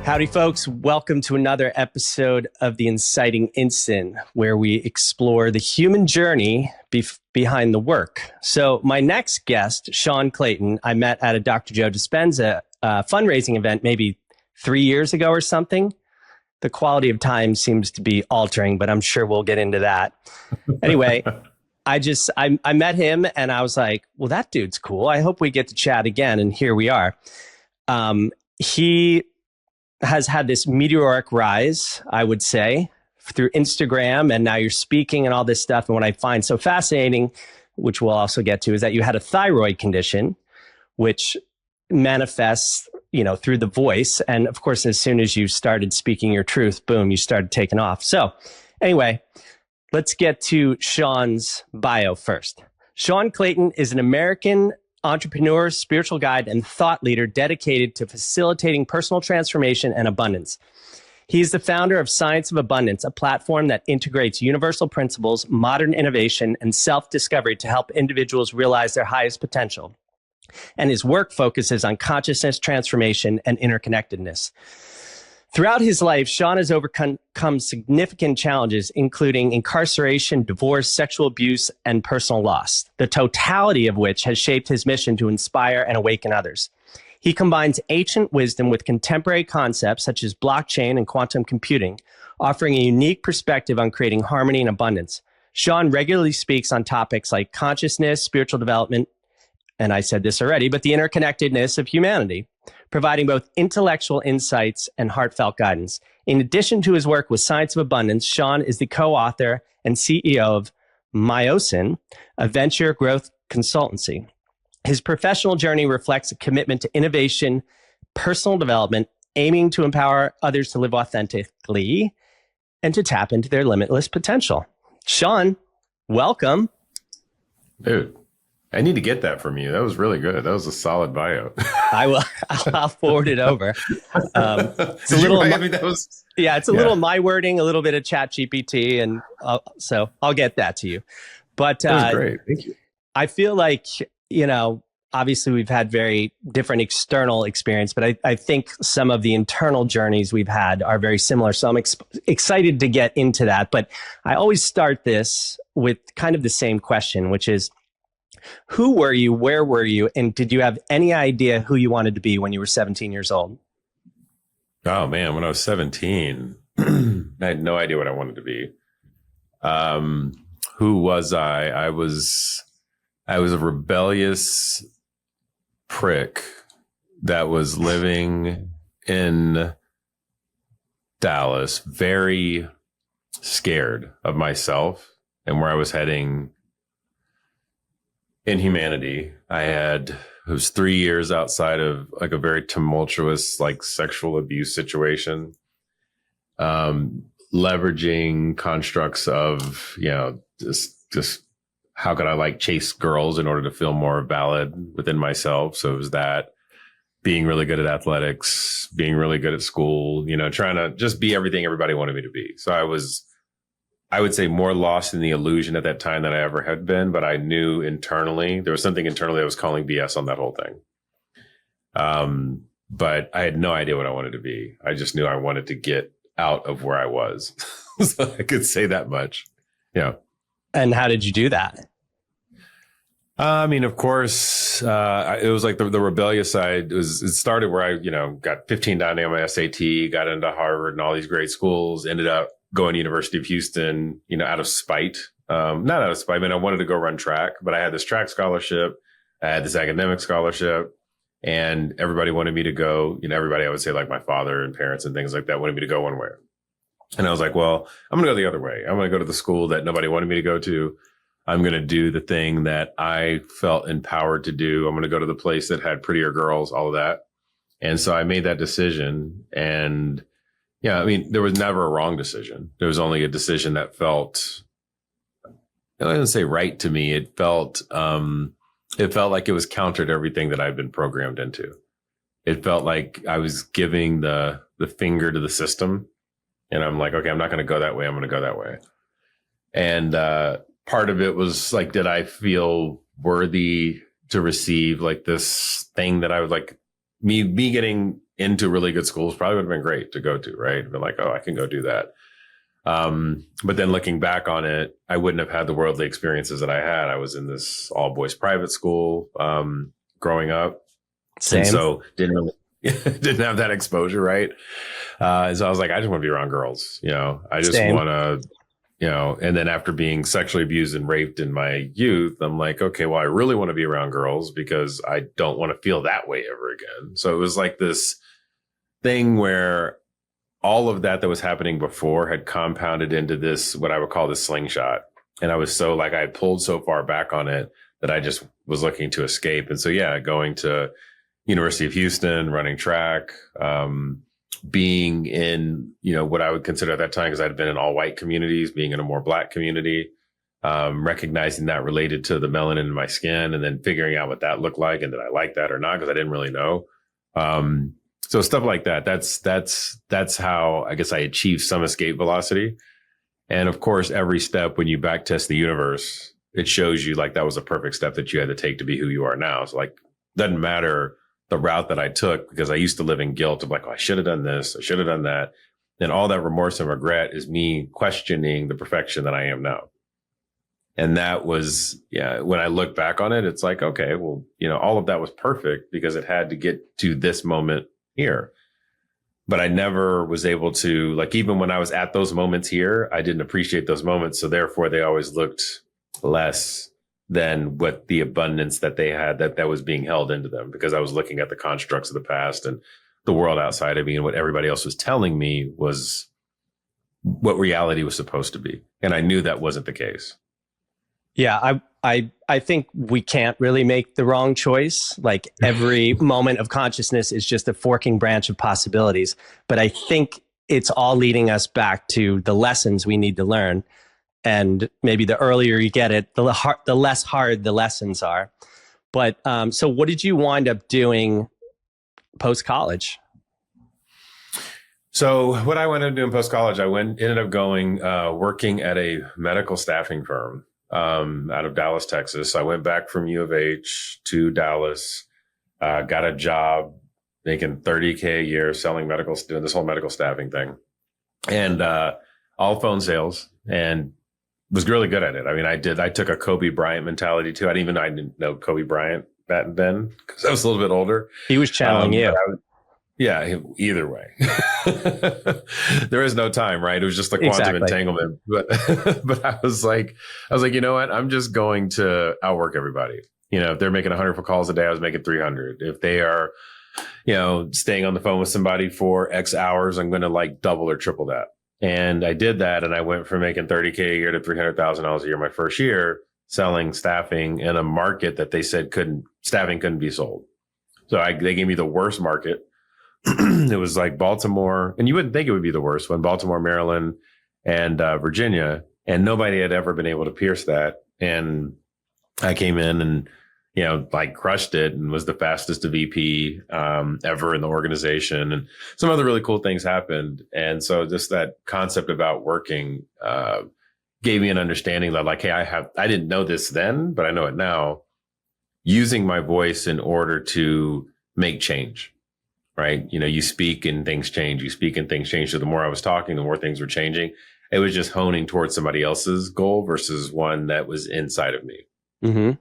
Howdy, folks. Welcome to another episode of The Inciting Instant, where we explore the human journey behind the work. So my next guest, Sean Clayton, I met at a Dr. Joe Dispenza fundraising event maybe 3 years ago or something. The quality of time seems to be altering, but I'm sure we'll get into that. Anyway, I met him and I was like, well, that dude's cool. I hope we get to chat again. And here we are. He has had this meteoric rise, I would say, through Instagram, and now you're speaking and all this stuff. And what I find so fascinating, which we'll also get to, is that you had a thyroid condition, which manifests, through the voice. And of course, as soon as you started speaking your truth, boom, you started taking off. So anyway, let's get to Sean's bio first. Sean Clayton is an American entrepreneur, spiritual guide, and thought leader dedicated to facilitating personal transformation and abundance. He's the founder of Science of Abundance, a platform that integrates universal principles, modern innovation, and self-discovery to help individuals realize their highest potential. And his work focuses on consciousness transformation and interconnectedness. Throughout his life, Sean has overcome significant challenges, including incarceration, divorce, sexual abuse, and personal loss, the totality of which has shaped his mission to inspire and awaken others. He combines ancient wisdom with contemporary concepts such as blockchain and quantum computing, offering a unique perspective on creating harmony and abundance. Sean regularly speaks on topics like consciousness, spiritual development, and I said this already, but the interconnectedness of humanity, providing both intellectual insights and heartfelt guidance. In addition to his work with Science of Abundance, Sean is the co-author and CEO of Myosin, a venture growth consultancy. His professional journey reflects a commitment to innovation, personal development, aiming to empower others to live authentically and to tap into their limitless potential. Sean, welcome. Dude, I need to get that from you. That was really good. That was a solid bio. I'll forward it over. It's a little. It's a little my wording, a little bit of Chat GPT, and so I'll get that to you. But that was great. Thank you. I feel like obviously we've had very different external experience, but I think some of the internal journeys we've had are very similar. So I'm excited to get into that. But I always start this with kind of the same question, which is, who were you? Where were you? And did you have any idea who you wanted to be when you were 17 years old? Oh, man. When I was 17, I had no idea what I wanted to be. Who was I? I was a rebellious prick that was living in Dallas, very scared of myself and where I was heading in humanity. It was 3 years outside of like a very tumultuous, like sexual abuse situation, leveraging constructs of, just how could I like chase girls in order to feel more valid within myself. So it was that, being really good at athletics, being really good at school, trying to just be everything everybody wanted me to be. So I would say more lost in the illusion at that time than I ever had been, but I knew internally, there was something internally that was calling BS on that whole thing. But I had no idea what I wanted to be. I just knew I wanted to get out of where I was. So I could say that much. Yeah. And how did you do that? Of course, it was like the rebellious side. It started where I, got 15 down on my SAT, got into Harvard and all these great schools, ended up going to University of Houston, out of spite. Not out of spite, I wanted to go run track, but I had this track scholarship, I had this academic scholarship, and everybody wanted me to go, everybody, I would say like my father and parents and things like that wanted me to go one way. And I was like, well, I'm going to go the other way. I'm going to go to the school that nobody wanted me to go to. I'm going to do the thing that I felt empowered to do. I'm going to go to the place that had prettier girls, all of that. And so I made that decision. And yeah, there was never a wrong decision. There was only a decision that felt, I didn't say right to me. It felt like it was counter to everything that I've been programmed into. It felt like I was giving the finger to the system. And I'm like, okay, I'm not going to go that way. I'm going to go that way. And part of it was like, did I feel worthy to receive like this thing that I was like, me getting into really good schools probably would have been great to go to, right? Been like, oh, I can go do that. But then looking back on it, I wouldn't have had the worldly experiences that I had. I was in this all boys private school, growing up. Same. And so didn't have that exposure. Right. And so I was like, I just want to be around girls, I just want to, and then after being sexually abused and raped in my youth, I'm like, okay, well, I really want to be around girls because I don't want to feel that way ever again. So it was like this thing where all of that was happening before had compounded into this, what I would call the slingshot. And I was so like, I had pulled so far back on it that I just was looking to escape. And so, yeah, going to University of Houston, running track, being in, what I would consider at that time, because I'd been in all white communities, being in a more Black community, recognizing that related to the melanin in my skin, and then figuring out what that looked like. And did I like that or not? Because I didn't really know. So stuff like that, that's how I guess I achieved some escape velocity. And of course, every step when you back test the universe, it shows you like that was a perfect step that you had to take to be who you are now. So like, doesn't matter the route that I took, because I used to live in guilt of like, oh, I should have done this, I should have done that. And all that remorse and regret is me questioning the perfection that I am now. And that was, when I look back on it, it's like, okay, well, all of that was perfect because it had to get to this moment here. But I never was able to, like, even when I was at those moments here, I didn't appreciate those moments. So therefore they always looked less than what the abundance that they had that was being held into them, because I was looking at the constructs of the past and the world outside of me, and what everybody else was telling me was what reality was supposed to be. And I knew that wasn't the case. Yeah, I think we can't really make the wrong choice. Like every moment of consciousness is just a forking branch of possibilities. But I think it's all leading us back to the lessons we need to learn. And maybe the earlier you get it, the less hard the lessons are. But so what did you wind up doing post-college? So what I wound up doing post-college, ended up going, working at a medical staffing firm out of Dallas, Texas. I went back from U of H to Dallas, got a job making $30K a year selling doing this whole medical staffing thing, and all phone sales, and was really good at it. I mean, I took a Kobe Bryant mentality too. I didn't know Kobe Bryant back then because I was a little bit older. He was channeling you. Either way. There is no time, right? It was just the quantum entanglement. But I was like, you know what? I'm just going to outwork everybody. If they're making 100 calls a day, I was making 300. If they are, staying on the phone with somebody for X hours, I'm going to like double or triple that. And I did that. And I went from making $30K a year to $300,000 a year my first year, selling staffing in a market that they said staffing couldn't be sold. So they gave me the worst market. It was like Baltimore, and you wouldn't think it would be the worst one, Baltimore, Maryland, and Virginia. And nobody had ever been able to pierce that. And I came in and, like crushed it and was the fastest VP ever in the organization. And some other really cool things happened. And so just that concept about working gave me an understanding that like, hey, I didn't know this then, but I know it now, using my voice in order to make change. Right. You speak and things change. You speak and things change. So the more I was talking, the more things were changing. It was just honing towards somebody else's goal versus one that was inside of me. Mm-hmm.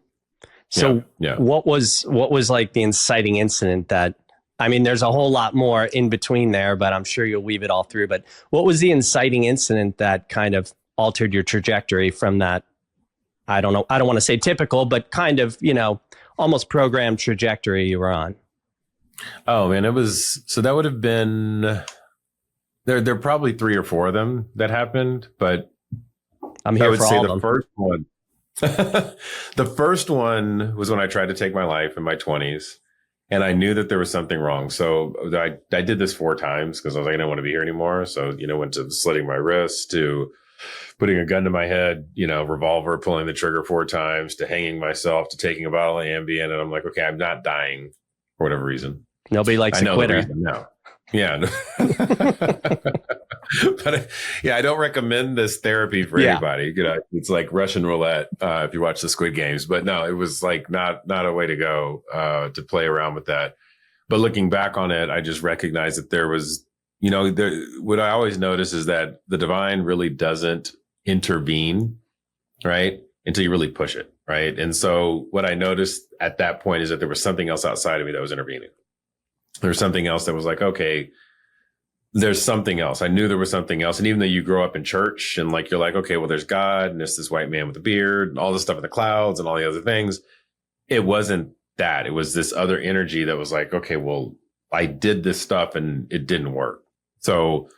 So what was like the inciting incident that, I mean, there's a whole lot more in between there, but I'm sure you'll weave it all through. But what was the inciting incident that kind of altered your trajectory from that? I don't know. I don't want to say typical, but kind of, almost programmed trajectory you were on. Oh man, that would have been, there are probably 3 or 4 of them that happened, but I'm here I would for say all the of them. first one, the first one was when I tried to take my life in my 20s, and I knew that there was something wrong. So I did this 4 times because I was like, I don't want to be here anymore. So, went to slitting my wrist, to putting a gun to my head, revolver, pulling the trigger 4 times, to hanging myself, to taking a bottle of Ambien. And I'm like, okay, I'm not dying for whatever reason. Nobody likes a quitter. No. Yeah. But I don't recommend this therapy for anybody. It's like Russian roulette if you watch the Squid Games. But no, it was like not a way to go to play around with that. But looking back on it, I just recognized that there was, what I always notice is that the divine really doesn't intervene, right? Until you really push it, right? And so what I noticed at that point is that there was something else outside of me that was intervening. There was something else that was like, okay, there's something else. I knew there was something else. And even though you grow up in church and like, you're like, okay, well, there's God and there's this white man with a beard and all this stuff in the clouds and all the other things. It wasn't that. It was this other energy that was like, okay, well, I did this stuff and it didn't work. So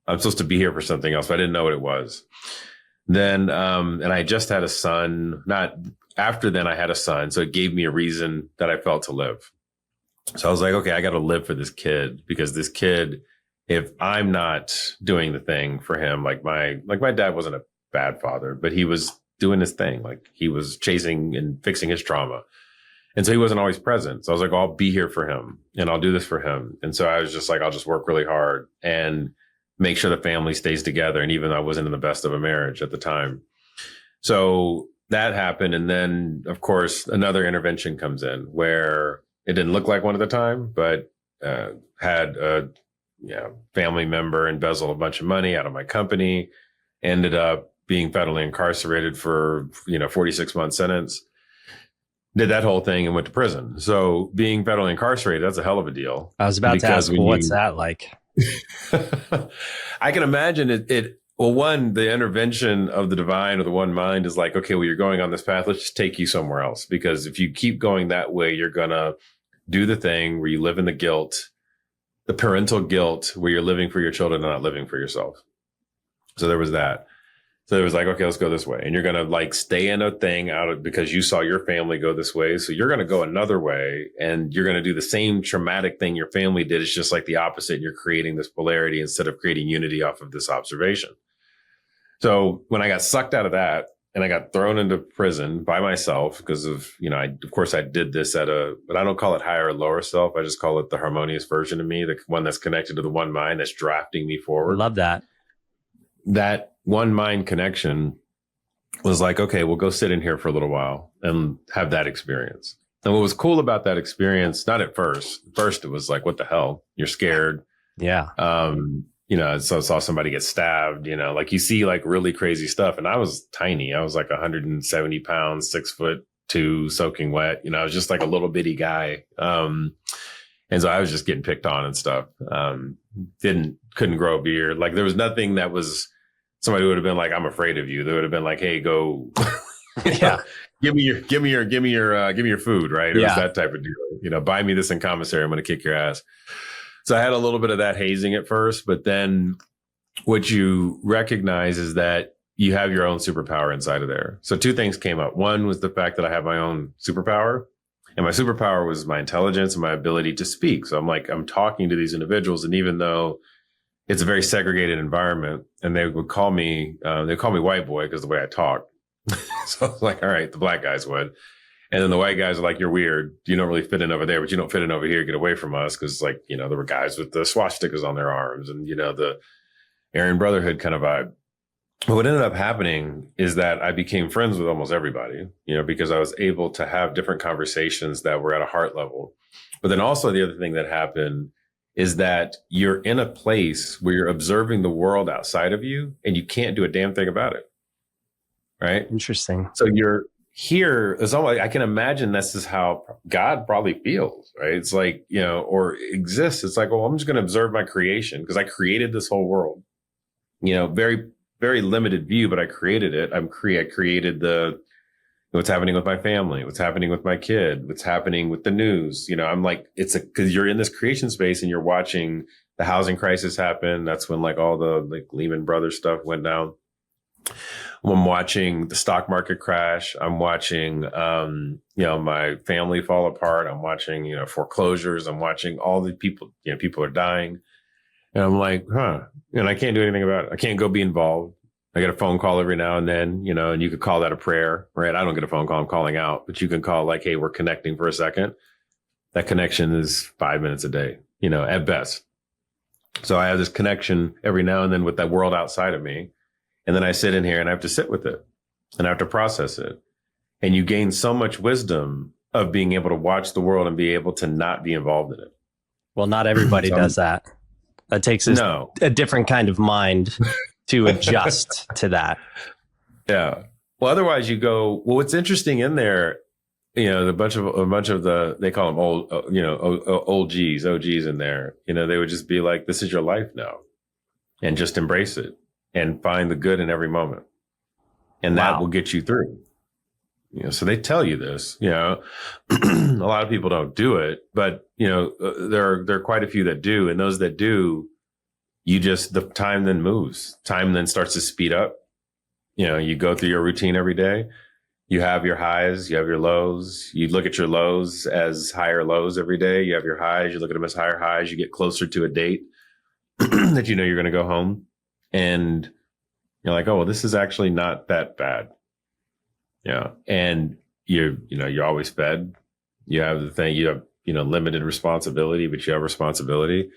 I'm supposed to be here for something else, but I didn't know what it was. Then, and I just had a son, not after then I had a son. So it gave me a reason that I felt to live. So I was like, okay, I got to live for this kid, because this kid, if I'm not doing the thing for him, like my dad wasn't a bad father, but he was doing his thing. Like he was chasing and fixing his trauma. And so he wasn't always present. So I was like, I'll be here for him and I'll do this for him. And so I was just like, I'll just work really hard and make sure the family stays together. And even though I wasn't in the best of a marriage at the time. So that happened. And then of course, another intervention comes in where it didn't look like one at the time, but had a family member embezzle a bunch of money out of my company, ended up being federally incarcerated for, 46-month sentence. Did that whole thing and went to prison. So being federally incarcerated, that's a hell of a deal. I was about to ask, what's that like? I can imagine it. Well, one, the intervention of the divine or the one mind is like, okay, well, you're going on this path. Let's just take you somewhere else. Because if you keep going that way, you're going to do the thing where you live in the guilt, the parental guilt, where you're living for your children and not living for yourself. So there was that. So it was like, okay, let's go this way. And you're going to like stay in a thing out of, because you saw your family go this way. So you're going to go another way and you're going to do the same traumatic thing your family did. It's just like the opposite. And you're creating this polarity instead of creating unity off of this observation. So when I got sucked out of that and I got thrown into prison by myself because of, of course I did this but I don't call it higher or lower self. I just call it the harmonious version of me, the one that's connected to the one mind that's drafting me forward. Love that. That one mind connection was like, okay, we'll go sit in here for a little while and have that experience. And what was cool about that experience, not at first it was like, what the hell? You're scared. Yeah. So I saw somebody get stabbed, like you see like really crazy stuff. And I was tiny. I was like 170 pounds, 6'2", soaking wet. I was just like a little bitty guy. And so I was just getting picked on and stuff. Couldn't grow a beard. Like there was nothing that was, somebody would have been like, I'm afraid of you. They would have been like, hey, go, yeah, give me your food. Right. It was that type of deal, buy me this in commissary. I'm going to kick your ass. So I had a little bit of that hazing at first, but then what you recognize is that you have your own superpower inside of there. So two things came up. One was the fact that I have my own superpower, and my superpower was my intelligence and my ability to speak. So I'm talking to these individuals. And even though it's a very segregated environment and they would call me, white boy because the way I talk. So I was like, all right, the black guys would. And then the white guys are like, you're weird. You don't really fit in over there, but you don't fit in over here. Get away from us. Cause there were guys with the swastikas on their arms and, the Aryan Brotherhood kind of vibe. But what ended up happening is that I became friends with almost everybody, because I was able to have different conversations that were at a heart level. But then also the other thing that happened is that you're in a place where you're observing the world outside of you and you can't do a damn thing about it. Right. Interesting. So you're here. It's almost, I can imagine this is how God probably feels, right? It's like, or exists. It's like, well, I'm just going to observe my creation because I created this whole world, very, very limited view, but I created it. I created what's happening with my family, what's happening with my kid, what's happening with the news. I'm like, because you're in this creation space and you're watching the housing crisis happen. That's when like all the like Lehman Brothers stuff went down. I'm watching the stock market crash. I'm watching, my family fall apart. I'm watching, foreclosures. I'm watching all the people, people are dying. And I'm like, and I can't do anything about it. I can't go be involved. I get a phone call every now and then, and you could call that a prayer, right? I don't get a phone call. I'm calling out, but you can call like, hey, we're connecting for a second. That connection is 5 minutes a day, at best. So I have this connection every now and then with that world outside of me. And then I sit in here and I have to sit with it and I have to process it. And you gain so much wisdom of being able to watch the world and be able to not be involved in it. Well, not everybody So does that. That takes no, a different kind of mind to adjust to that. yeah. Well, otherwise you go. Well, what's interesting in there, a bunch of the they call them old, old G's, OGs in there. They would just be like, "This is your life now," and just embrace it and find the good in every moment, and that will get you through. So they tell you this. A lot of people don't do it, but there are quite a few that do, and those that do, the time then moves. Time then starts to speed up. You go through your routine every day. You have your highs, you have your lows. You look at your lows as higher lows every day. You have your highs, you look at them as higher highs. You get closer to a date that you're going to go home. And you're like, oh, well, this is actually not that bad. Yeah. And you're always fed. You have the thing, you have, limited responsibility, but you have responsibility.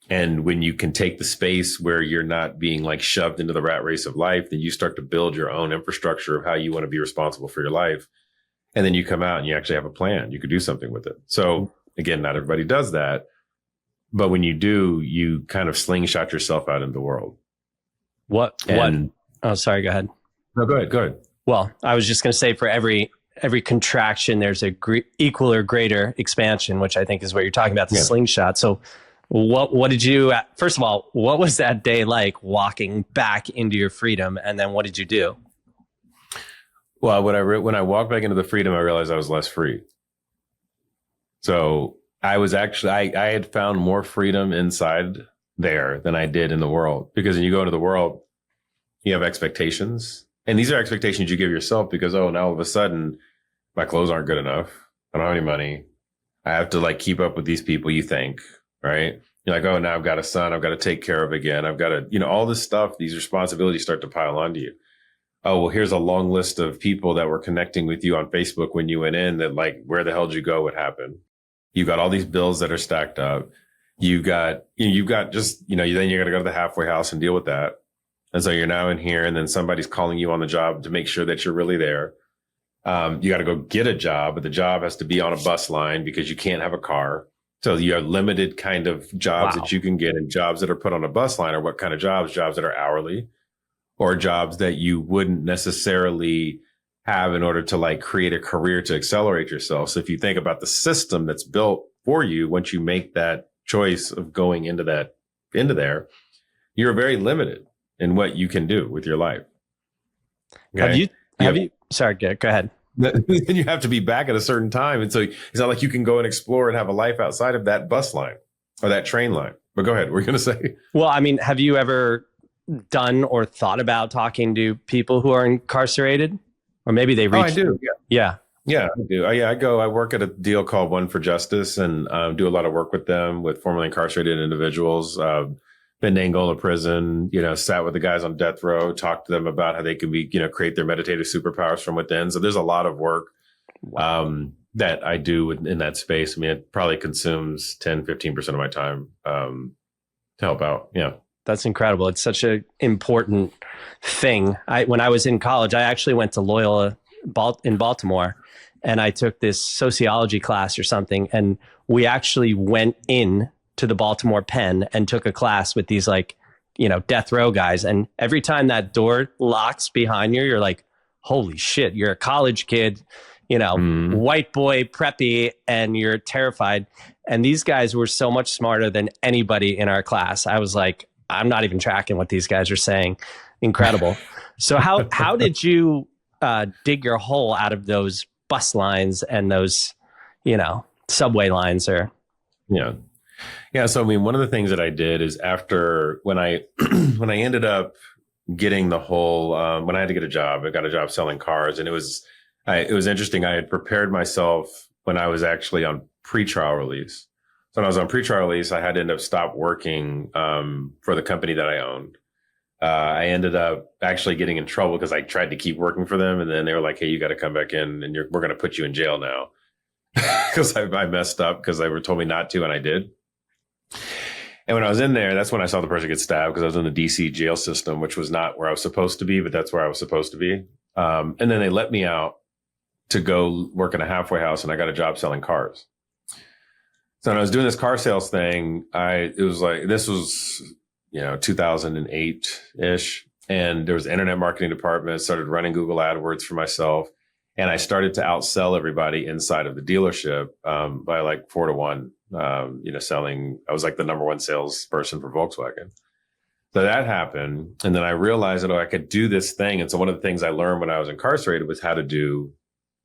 And when you can take the space where you're not being like shoved into the rat race of life, then you start to build your own infrastructure of how you want to be responsible for your life. And then you come out and you actually have a plan. You could do something with it. So again, not everybody does that. But when you do, you kind of slingshot yourself out in the world. What? Oh, sorry. Go ahead. No, go ahead. Well, I was just going to say for every contraction, there's a equal or greater expansion, which I think is what you're talking about, the slingshot. So what did you, first of all, what was that day like walking back into your freedom? And then what did you do? Well, when I walked back into the freedom, I realized I was less free. So I was actually, I had found more freedom inside there than I did in the world, because when you go into the world, you have expectations. And these are expectations you give yourself because, now all of a sudden my clothes aren't good enough. I don't have any money. I have to like keep up with these people, you think, right? You're like, now I've got a son I've got to take care of again. I've got to, all this stuff, these responsibilities start to pile onto you. Oh, well, here's a long list of people that were connecting with you on Facebook when you went in that like, where the hell did you go? What happened? You've got all these bills that are stacked up. You've got just, then you're going to go to the halfway house and deal with that. And so you're now in here and then somebody's calling you on the job to make sure that you're really there. You got to go get a job, but the job has to be on a bus line because you can't have a car. So you have limited kind of jobs that you can get, and jobs that are put on a bus line are what kind of jobs? Jobs that are hourly, or jobs that you wouldn't necessarily have in order to like create a career to accelerate yourself. So if you think about the system that's built for you, once you make that choice of going into there, you're very limited in what you can do with your life. Okay? Have you, sorry, go ahead. Then you have to be back at a certain time. And so it's not like you can go and explore and have a life outside of that bus line or that train line. But go ahead. What are you going to say? Well, I mean, have you ever done or thought about talking to people who are incarcerated? Or maybe they reach... I do. Yeah. Yeah, I do. I work at a deal called One for Justice and do a lot of work with them, with formerly incarcerated individuals. Been to Angola prison, sat with the guys on death row, talked to them about how they can be, create their meditative superpowers from within. So there's a lot of work that I do in that space. I mean, it probably consumes 10, 15% of my time to help out. Yeah. That's incredible. It's such an important thing. When I was in college, I actually went to Loyola in Baltimore, and I took this sociology class or something. And we actually went in to the Baltimore Pen and took a class with these death row guys. And every time that door locks behind you, you're like, holy shit, you're a college kid, white boy, preppy, and you're terrified. And these guys were so much smarter than anybody in our class. I was like, I'm not even tracking what these guys are saying. Incredible. So how did you dig your hole out of those bus lines and those, subway lines or... Yeah. Yeah. So, I mean, one of the things that I did is after when I ended up getting the whole, when I had to get a job, I got a job selling cars, and it was interesting. I had prepared myself when I was actually on pretrial release. So when I was on pretrial release, I had to end up stop working, for the company that I owned. I ended up actually getting in trouble because I tried to keep working for them. And then they were like, hey, you got to come back in and we're going to put you in jail now. Because I messed up because they were told me not to, and I did. And when I was in there, that's when I saw the person get stabbed, because I was in the DC jail system, which was not where I was supposed to be, but that's where I was supposed to be. And then they let me out to go work in a halfway house, and I got a job selling cars. So when I was doing this car sales thing, this was, 2008 ish. And there was an internet marketing department, started running Google AdWords for myself. And I started to outsell everybody inside of the dealership by like 4-1, selling. I was like the number one salesperson for Volkswagen. So that happened. And then I realized that I could do this thing. And so one of the things I learned when I was incarcerated was how to do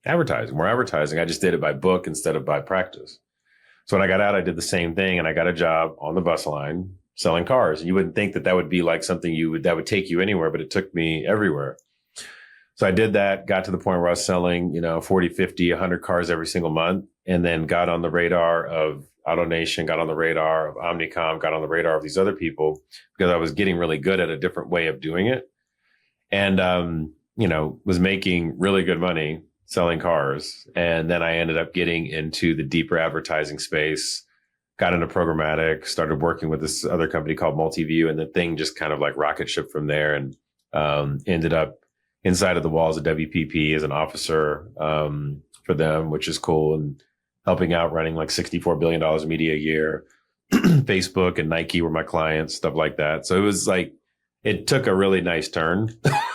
more advertising. I just did it by book instead of by practice. So when I got out, I did the same thing. And I got a job on the bus line selling cars. And you wouldn't think that would be like something that would take you anywhere, but it took me everywhere. So I did that, got to the point where I was selling, 40, 50, 100 cars every single month, and then got on the radar of AutoNation, got on the radar of Omnicom, got on the radar of these other people because I was getting really good at a different way of doing it. And, was making really good money selling cars. And then I ended up getting into the deeper advertising space, got into programmatic, started working with this other company called Multiview, and the thing just kind of like rocket shipped from there, and ended up inside of the walls of WPP as an officer for them, which is cool, and helping out running like $64 billion of media a year. Facebook and Nike were my clients, stuff like that. So it was like, it took a really nice turn.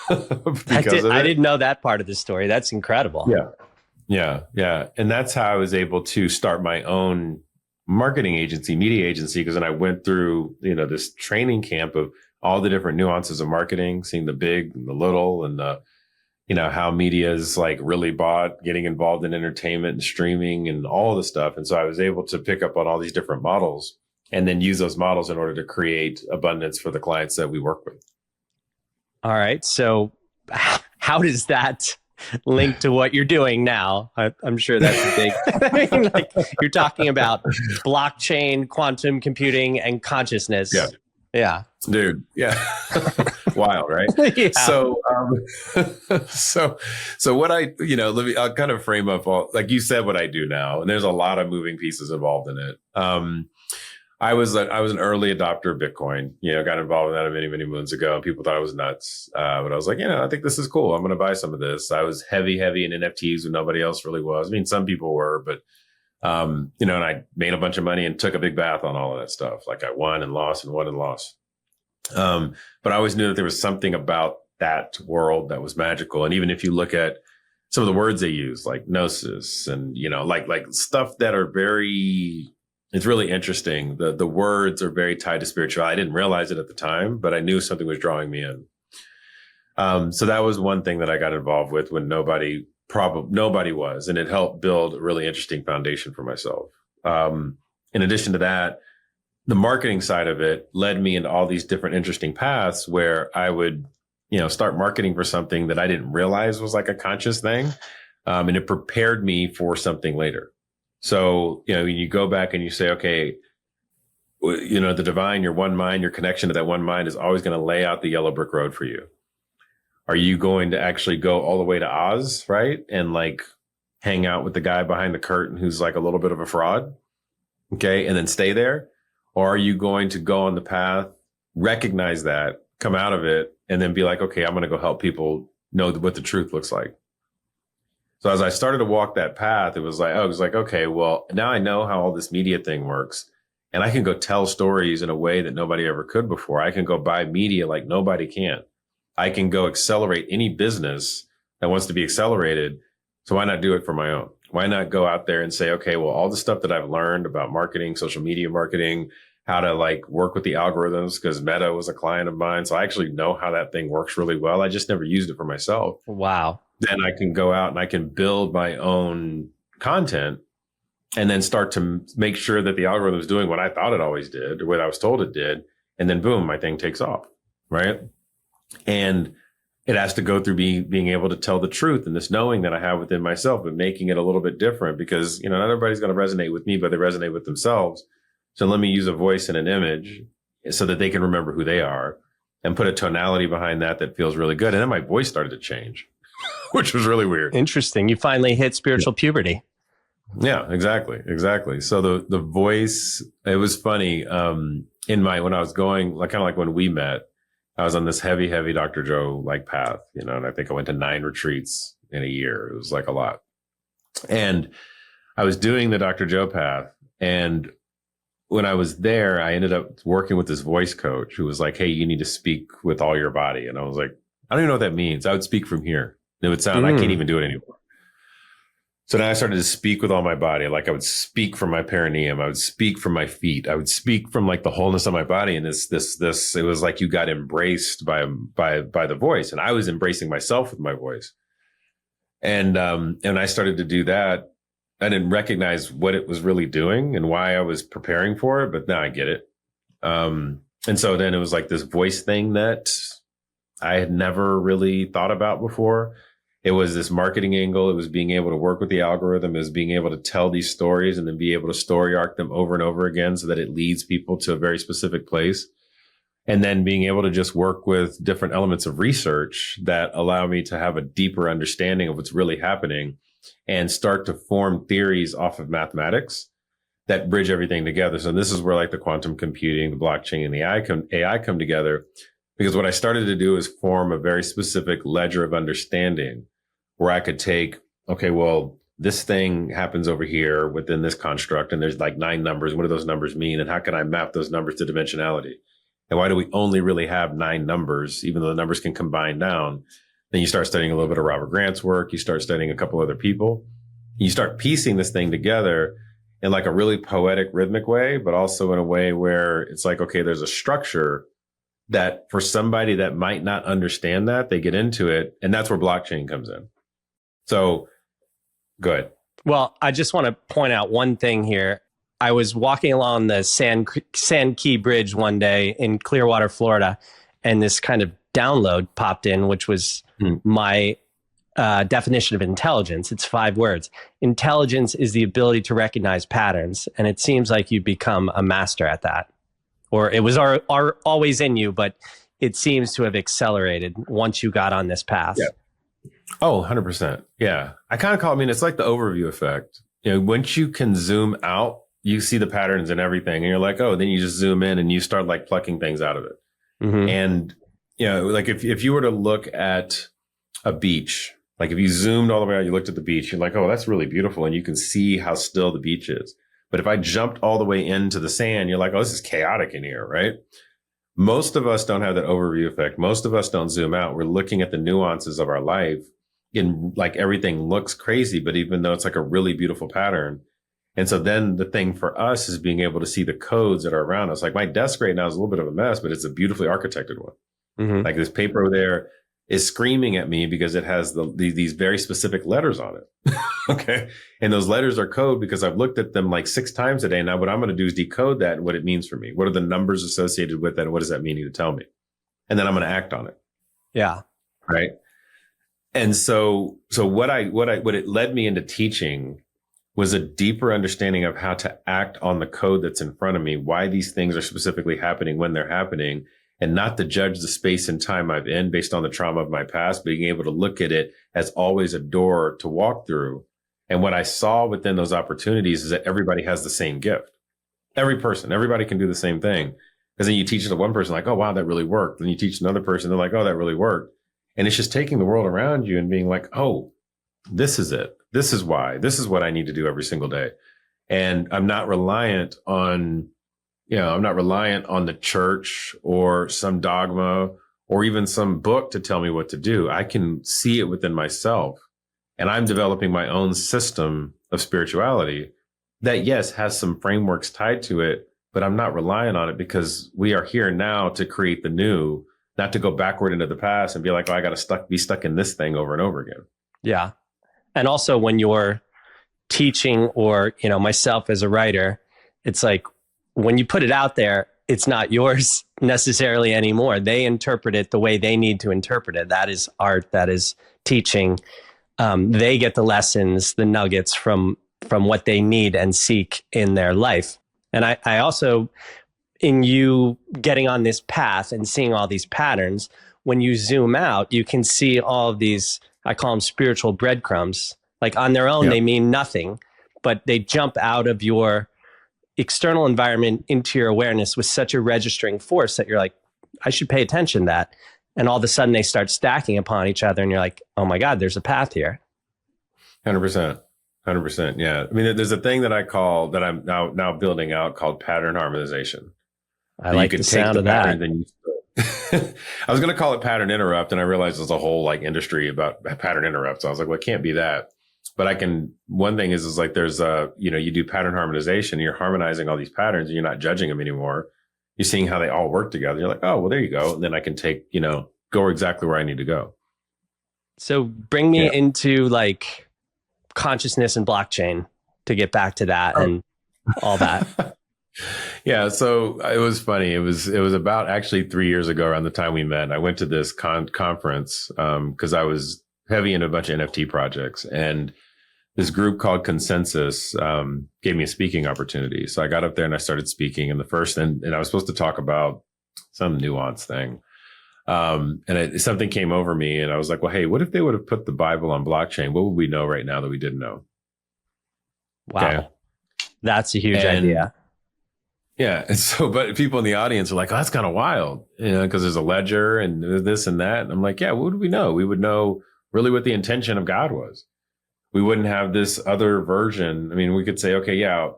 I didn't know that part of the story. That's incredible. Yeah. And that's how I was able to start my own marketing agency, media agency, because then I went through, this training camp of all the different nuances of marketing, seeing the big and the little, and how media is like really getting involved in entertainment and streaming and all the stuff. And so I was able to pick up on all these different models and then use those models in order to create abundance for the clients that we work with. All right. So how does that link to what you're doing now? I'm sure that's a big, you're talking about blockchain, quantum computing, and consciousness. Yeah. Dude. Yeah. Wild, right? Yeah. So what I'll kind of frame up like you said, what I do now, and there's a lot of moving pieces involved in it. I was an early adopter of Bitcoin, got involved in that many, many moons ago, and people thought I was nuts. But I was like, I think this is cool. I'm going to buy some of this. I was heavy in NFTs when nobody else really was. I mean, some people were, but and I made a bunch of money and took a big bath on all of that stuff. Like I won and lost and won and lost. But I always knew that there was something about that world that was magical. And even if you look at some of the words they use, like gnosis and, like stuff that are it's really interesting. The words are very tied to spirituality. I didn't realize it at the time, but I knew something was drawing me in. So that was one thing that I got involved with when nobody was, and it helped build a really interesting foundation for myself. In addition to that, the marketing side of it led me into all these different interesting paths where I would, start marketing for something that I didn't realize was like a conscious thing. And it prepared me for something later. So, when you go back and you say, okay, the divine, your one mind, your connection to that one mind is always going to lay out the yellow brick road for you. Are you going to actually go all the way to Oz, right? And like hang out with the guy behind the curtain who's like a little bit of a fraud, okay, and then stay there? Or are you going to go on the path, recognize that, come out of it, and then be like, okay, I'm going to go help people know what the truth looks like? So as I started to walk that path, it was like, okay, well, now I know how all this media thing works, and I can go tell stories in a way that nobody ever could before. I can go buy media like nobody can. I can go accelerate any business that wants to be accelerated. So why not do it for my own? Why not go out there and say, okay, well, all the stuff that I've learned about marketing, social media marketing, how to like work with the algorithms, because Meta was a client of mine. So I actually know how that thing works really well. I just never used it for myself. Wow. Then I can go out and I can build my own content and then start to make sure that the algorithm is doing what I thought it always did or what I was told it did. And then boom, my thing takes off. Right. And it has to go through being able to tell the truth and this knowing that I have within myself, but making it a little bit different because, not everybody's going to resonate with me, but they resonate with themselves. So let me use a voice and an image so that they can remember who they are and put a tonality behind that feels really good. And then my voice started to change, which was really weird. Interesting. You finally hit spiritual puberty. Yeah, exactly. So the voice, it was funny. When I was going, like, kind of like when we met, I was on this heavy Dr. Joe like path, and I think I went to 9 retreats in a year. It was like a lot. And I was doing the Dr. Joe path And when I was there, I ended up working with this voice coach who was like, hey, you need to speak with all your body. And I was like, I don't even know what that means. I would speak from here. It would sound, I can't even do it anymore. So then I started to speak with all my body. Like I would speak from my perineum. I would speak from my feet. I would speak from like the wholeness of my body. And this, it was like you got embraced by the voice. And I was embracing myself with my voice. And I started to do that. I didn't recognize what it was really doing and why I was preparing for it, but now I get it. And so then it was like this voice thing that I had never really thought about before. It was this marketing angle. It was being able to work with the algorithm. It was being able to tell these stories and then be able to story arc them over and over again so that it leads people to a very specific place. And then being able to just work with different elements of research that allow me to have a deeper understanding of what's really happening and start to form theories off of mathematics that bridge everything together. So this is where like the quantum computing, the blockchain, and the AI come together, because what I started to do is form a very specific ledger of understanding where I could take, okay, well, this thing happens over here within this construct, and there's like 9 numbers. What do those numbers mean? And how can I map those numbers to dimensionality? And why do we only really have 9 numbers, even though the numbers can combine down? Then you start studying a little bit of Robert Grant's work. You start studying a couple other people. You start piecing this thing together in like a really poetic, rhythmic way, but also in a way where it's like, okay, there's a structure that for somebody that might not understand that, they get into it. And that's where blockchain comes in. So good. Well, I just want to point out one thing here. I was walking along the Sand Key Bridge one day in Clearwater, Florida, and this kind of download popped in, which was my definition of intelligence. It's 5 words. Intelligence is the ability to recognize patterns. And it seems like you've become a master at that. Or it was always in you, but it seems to have accelerated once you got on this path. Yeah. Oh, 100%. Yeah. I kind of call it, I mean, it's like the overview effect. You know, once you can zoom out, you see the patterns and everything, and you're like, oh, then you just zoom in and you start like plucking things out of it. Mm-hmm. And, you know, like if you were to look at a beach, like if you zoomed all the way out, you looked at the beach, you're like, oh, that's really beautiful. And you can see how still the beach is. But if I jumped all the way into the sand, you're like, oh, this is chaotic in here, right? Most of us don't have that overview effect. Most of us don't zoom out. We're looking at the nuances of our life and like everything looks crazy, but even though it's like a really beautiful pattern. And so then the thing for us is being able to see the codes that are around us. Like my desk right now is a little bit of a mess, but it's a beautifully architected one. Mm-hmm. Like this paper over there is screaming at me because it has these very specific letters on it. Okay. And those letters are code because I've looked at them like 6 times a day. Now what I'm going to do is decode that and what it means for me. What are the numbers associated with that? And what does that mean to tell me? And then I'm going to act on it. Yeah. Right. And so what it led me into teaching was a deeper understanding of how to act on the code that's in front of me, why these things are specifically happening when they're happening, and not to judge the space and time I've in based on the trauma of my past, being able to look at it as always a door to walk through. And what I saw within those opportunities is that everybody has the same gift. Everybody can do the same thing. Because then you teach it to one person like, oh, wow, that really worked. Then you teach another person, they're like, oh, that really worked. And it's just taking the world around you and being like, oh, this is it. This is why. This is what I need to do every single day. And I'm not reliant on, the church or some dogma or even some book to tell me what to do. I can see it within myself. And I'm developing my own system of spirituality that, yes, has some frameworks tied to it, but I'm not reliant on it because we are here now to create the new, not to go backward into the past and be like, oh, I got to be stuck in this thing over and over again. Yeah. And also when you're teaching or, myself as a writer, it's like when you put it out there, it's not yours necessarily anymore. They interpret it the way they need to interpret it. That is art. That is teaching. They get the lessons, the nuggets from what they need and seek in their life. And I also, in you getting on this path and seeing all these patterns, when you zoom out, you can see all of these, I call them spiritual breadcrumbs. Like on their own, They mean nothing, but they jump out of your external environment into your awareness with such a registering force that you're like, I should pay attention to that. And all of a sudden they start stacking upon each other and you're like, oh my God, there's a path here. 100%. 100%. Yeah. I mean, there's a thing that that I'm now building out called pattern harmonization. I You like could the take sound the of that. patterns and you I was going to call it pattern interrupt, and I realized there's a whole like industry about pattern interrupts. I was like, well, it can't be that. But I can. One thing is like there's you do pattern harmonization. You're harmonizing all these patterns, and you're not judging them anymore. You're seeing how they all work together. You're like, oh, well, there you go. And then I can take go exactly where I need to go. So bring me Yeah. into like consciousness and blockchain to get back to that and all that. Yeah, so it was funny. It was about actually 3 years ago, around the time we met. I went to this conference because I was heavy into a bunch of NFT projects, and this group called Consensus gave me a speaking opportunity. So I got up there and I started speaking. And and I was supposed to talk about some nuance thing, something came over me, and I was like, well, hey, what if they would have put the Bible on blockchain? What would we know right now that we didn't know? Wow, Okay. that's a huge idea. Yeah. And so, but people in the audience are like, oh, that's kind of wild, because there's a ledger and this and that. And I'm like, yeah, what would we know? We would know really what the intention of God was. We wouldn't have this other version. I mean, we could say, okay, yeah,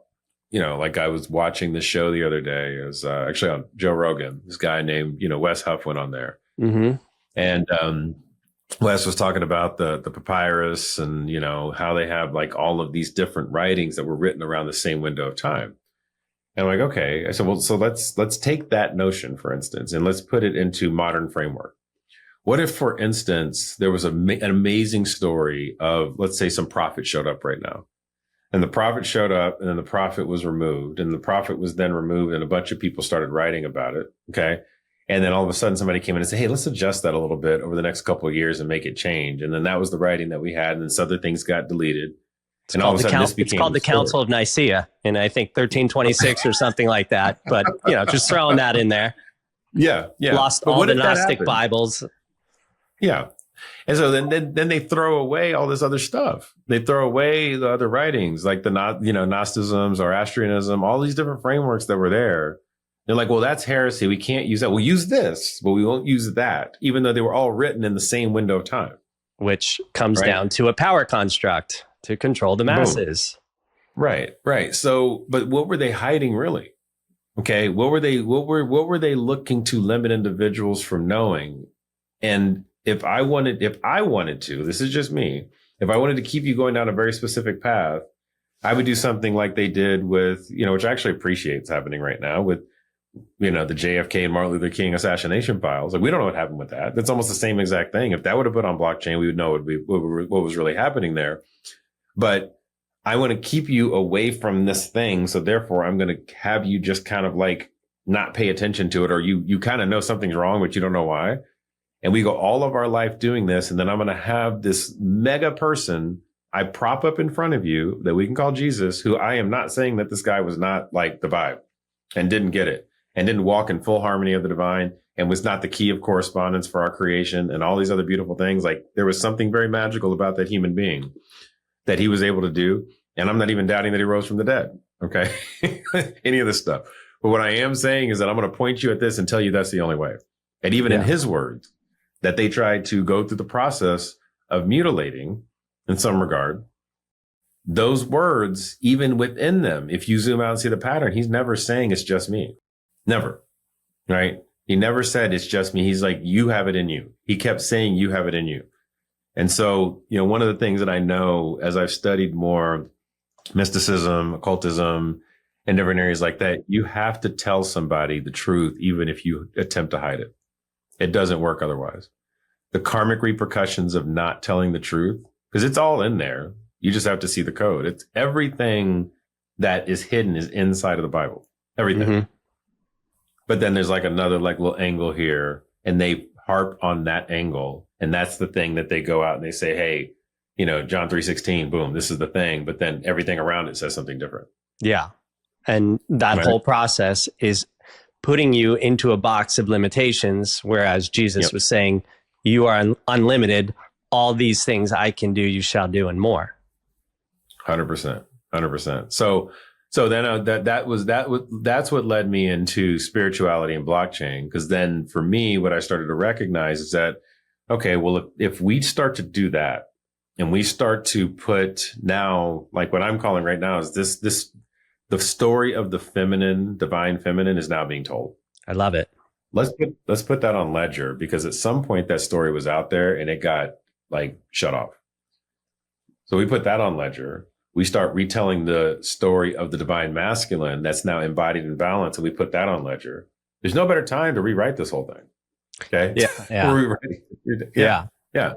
like I was watching this show the other day. It was actually on Joe Rogan. This guy named, Wes Huff went on there. Mm-hmm. And Wes was talking about the papyrus and, how they have like all of these different writings that were written around the same window of time. And I'm like, okay. I said, well, so let's take that notion, for instance, and let's put it into modern framework. What if, for instance, there was an amazing story of, let's say, some prophet showed up right now, and the prophet showed up, and then the prophet was removed, and the prophet was then removed, and a bunch of people started writing about it. Okay. And then all of a sudden somebody came in and said, hey, let's adjust that a little bit over the next couple of years and make it change. And then that was the writing that we had. And then some other things got deleted. It's called the Council of Nicaea, and I think 1326 or something like that. But just throwing that in there. Yeah, yeah. Lost all the Gnostic Bibles. Yeah, and so then they throw away all this other stuff. They throw away the other writings, like the Gnosticisms or Zoroastrianism, all these different frameworks that were there. They're like, well, that's heresy. We can't use that. We'll use this, but we won't use that, even though they were all written in the same window of time. Which comes down to a power construct to control the masses. Boom. Right. So, but what were they hiding really? Okay. What were they looking to limit individuals from knowing? And if I wanted to, this is just me, if I wanted to keep you going down a very specific path, I would do something like they did with, which I actually appreciate is happening right now with, the JFK and Martin Luther King assassination files. Like, we don't know what happened with that. That's almost the same exact thing. If that would have put on blockchain, we would know what was really happening there. But I want to keep you away from this thing. So therefore, I'm going to have you just kind of like not pay attention to it, or you kind of know something's wrong, but you don't know why. And we go all of our life doing this. And then I'm going to have this mega person I prop up in front of you that we can call Jesus, who I am not saying that this guy was not like the vibe and didn't get it and didn't walk in full harmony of the divine and was not the key of correspondence for our creation and all these other beautiful things. Like, there was something very magical about that human being that he was able to do. And I'm not even doubting that he rose from the dead. Okay. Any of this stuff. But what I am saying is that I'm going to point you at this and tell you that's the only way. And even in his words, that they tried to go through the process of mutilating in some regard, those words, even within them, if you zoom out and see the pattern, he's never saying it's just me. Never. Right. He never said it's just me. He's like, you have it in you. He kept saying you have it in you. And so, one of the things that I know as I've studied more mysticism, occultism, and different areas like that, you have to tell somebody the truth, even if you attempt to hide it. It doesn't work otherwise. The karmic repercussions of not telling the truth, because it's all in there. You just have to see the code. It's everything that is hidden is inside of the Bible. Everything. Mm-hmm. But then there's like another like little angle here, and they harp on that angle. And that's the thing that they go out and they say, hey, John 3:16, boom, this is the thing. But then everything around it says something different. Yeah. And that whole process is putting you into a box of limitations, whereas Jesus was saying, you are unlimited. All these things I can do, you shall do, and more. 100%. 100%. So then that's what led me into spirituality and blockchain. Because then for me, what I started to recognize is that, okay, well, if we start to do that, and we start to put now, like what I'm calling right now is the story of the feminine, divine feminine is now being told. I love it. Let's put that on ledger, because at some point that story was out there and it got like shut off. So we put that on ledger. We start retelling the story of the divine masculine that's now embodied in balance, and we put that on ledger. There's no better time to rewrite this whole thing. Okay. Yeah. Yeah.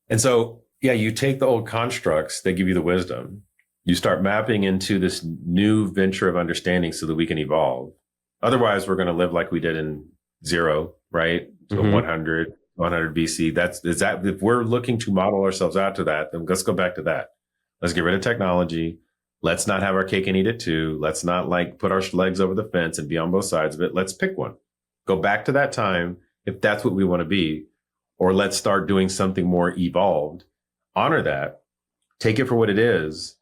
And so, yeah, you take the old constructs that give you the wisdom, you start mapping into this new venture of understanding so that we can evolve. Otherwise, we're going to live like we did in 0, right? So 100 BC. If we're looking to model ourselves out to that, then let's go back to that. Let's get rid of technology. Let's not have our cake and eat it too. Let's not like put our legs over the fence and be on both sides of it. Let's pick one. Go back to that time if that's what we want to be, or let's start doing something more evolved. Honor that. Take it for what it is.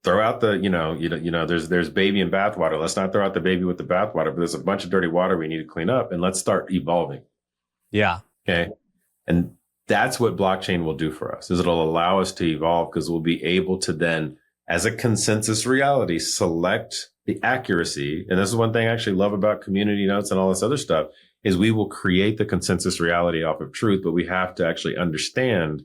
Throw out the, there's baby and bathwater. Let's not throw out the baby with the bathwater, but there's a bunch of dirty water we need to clean up, and let's start evolving. Yeah. Okay. And that's what blockchain will do for us, is it'll allow us to evolve, because we'll be able to then, as a consensus reality, select the accuracy. And this is one thing I actually love about community notes and all this other stuff, is we will create the consensus reality off of truth, but we have to actually understand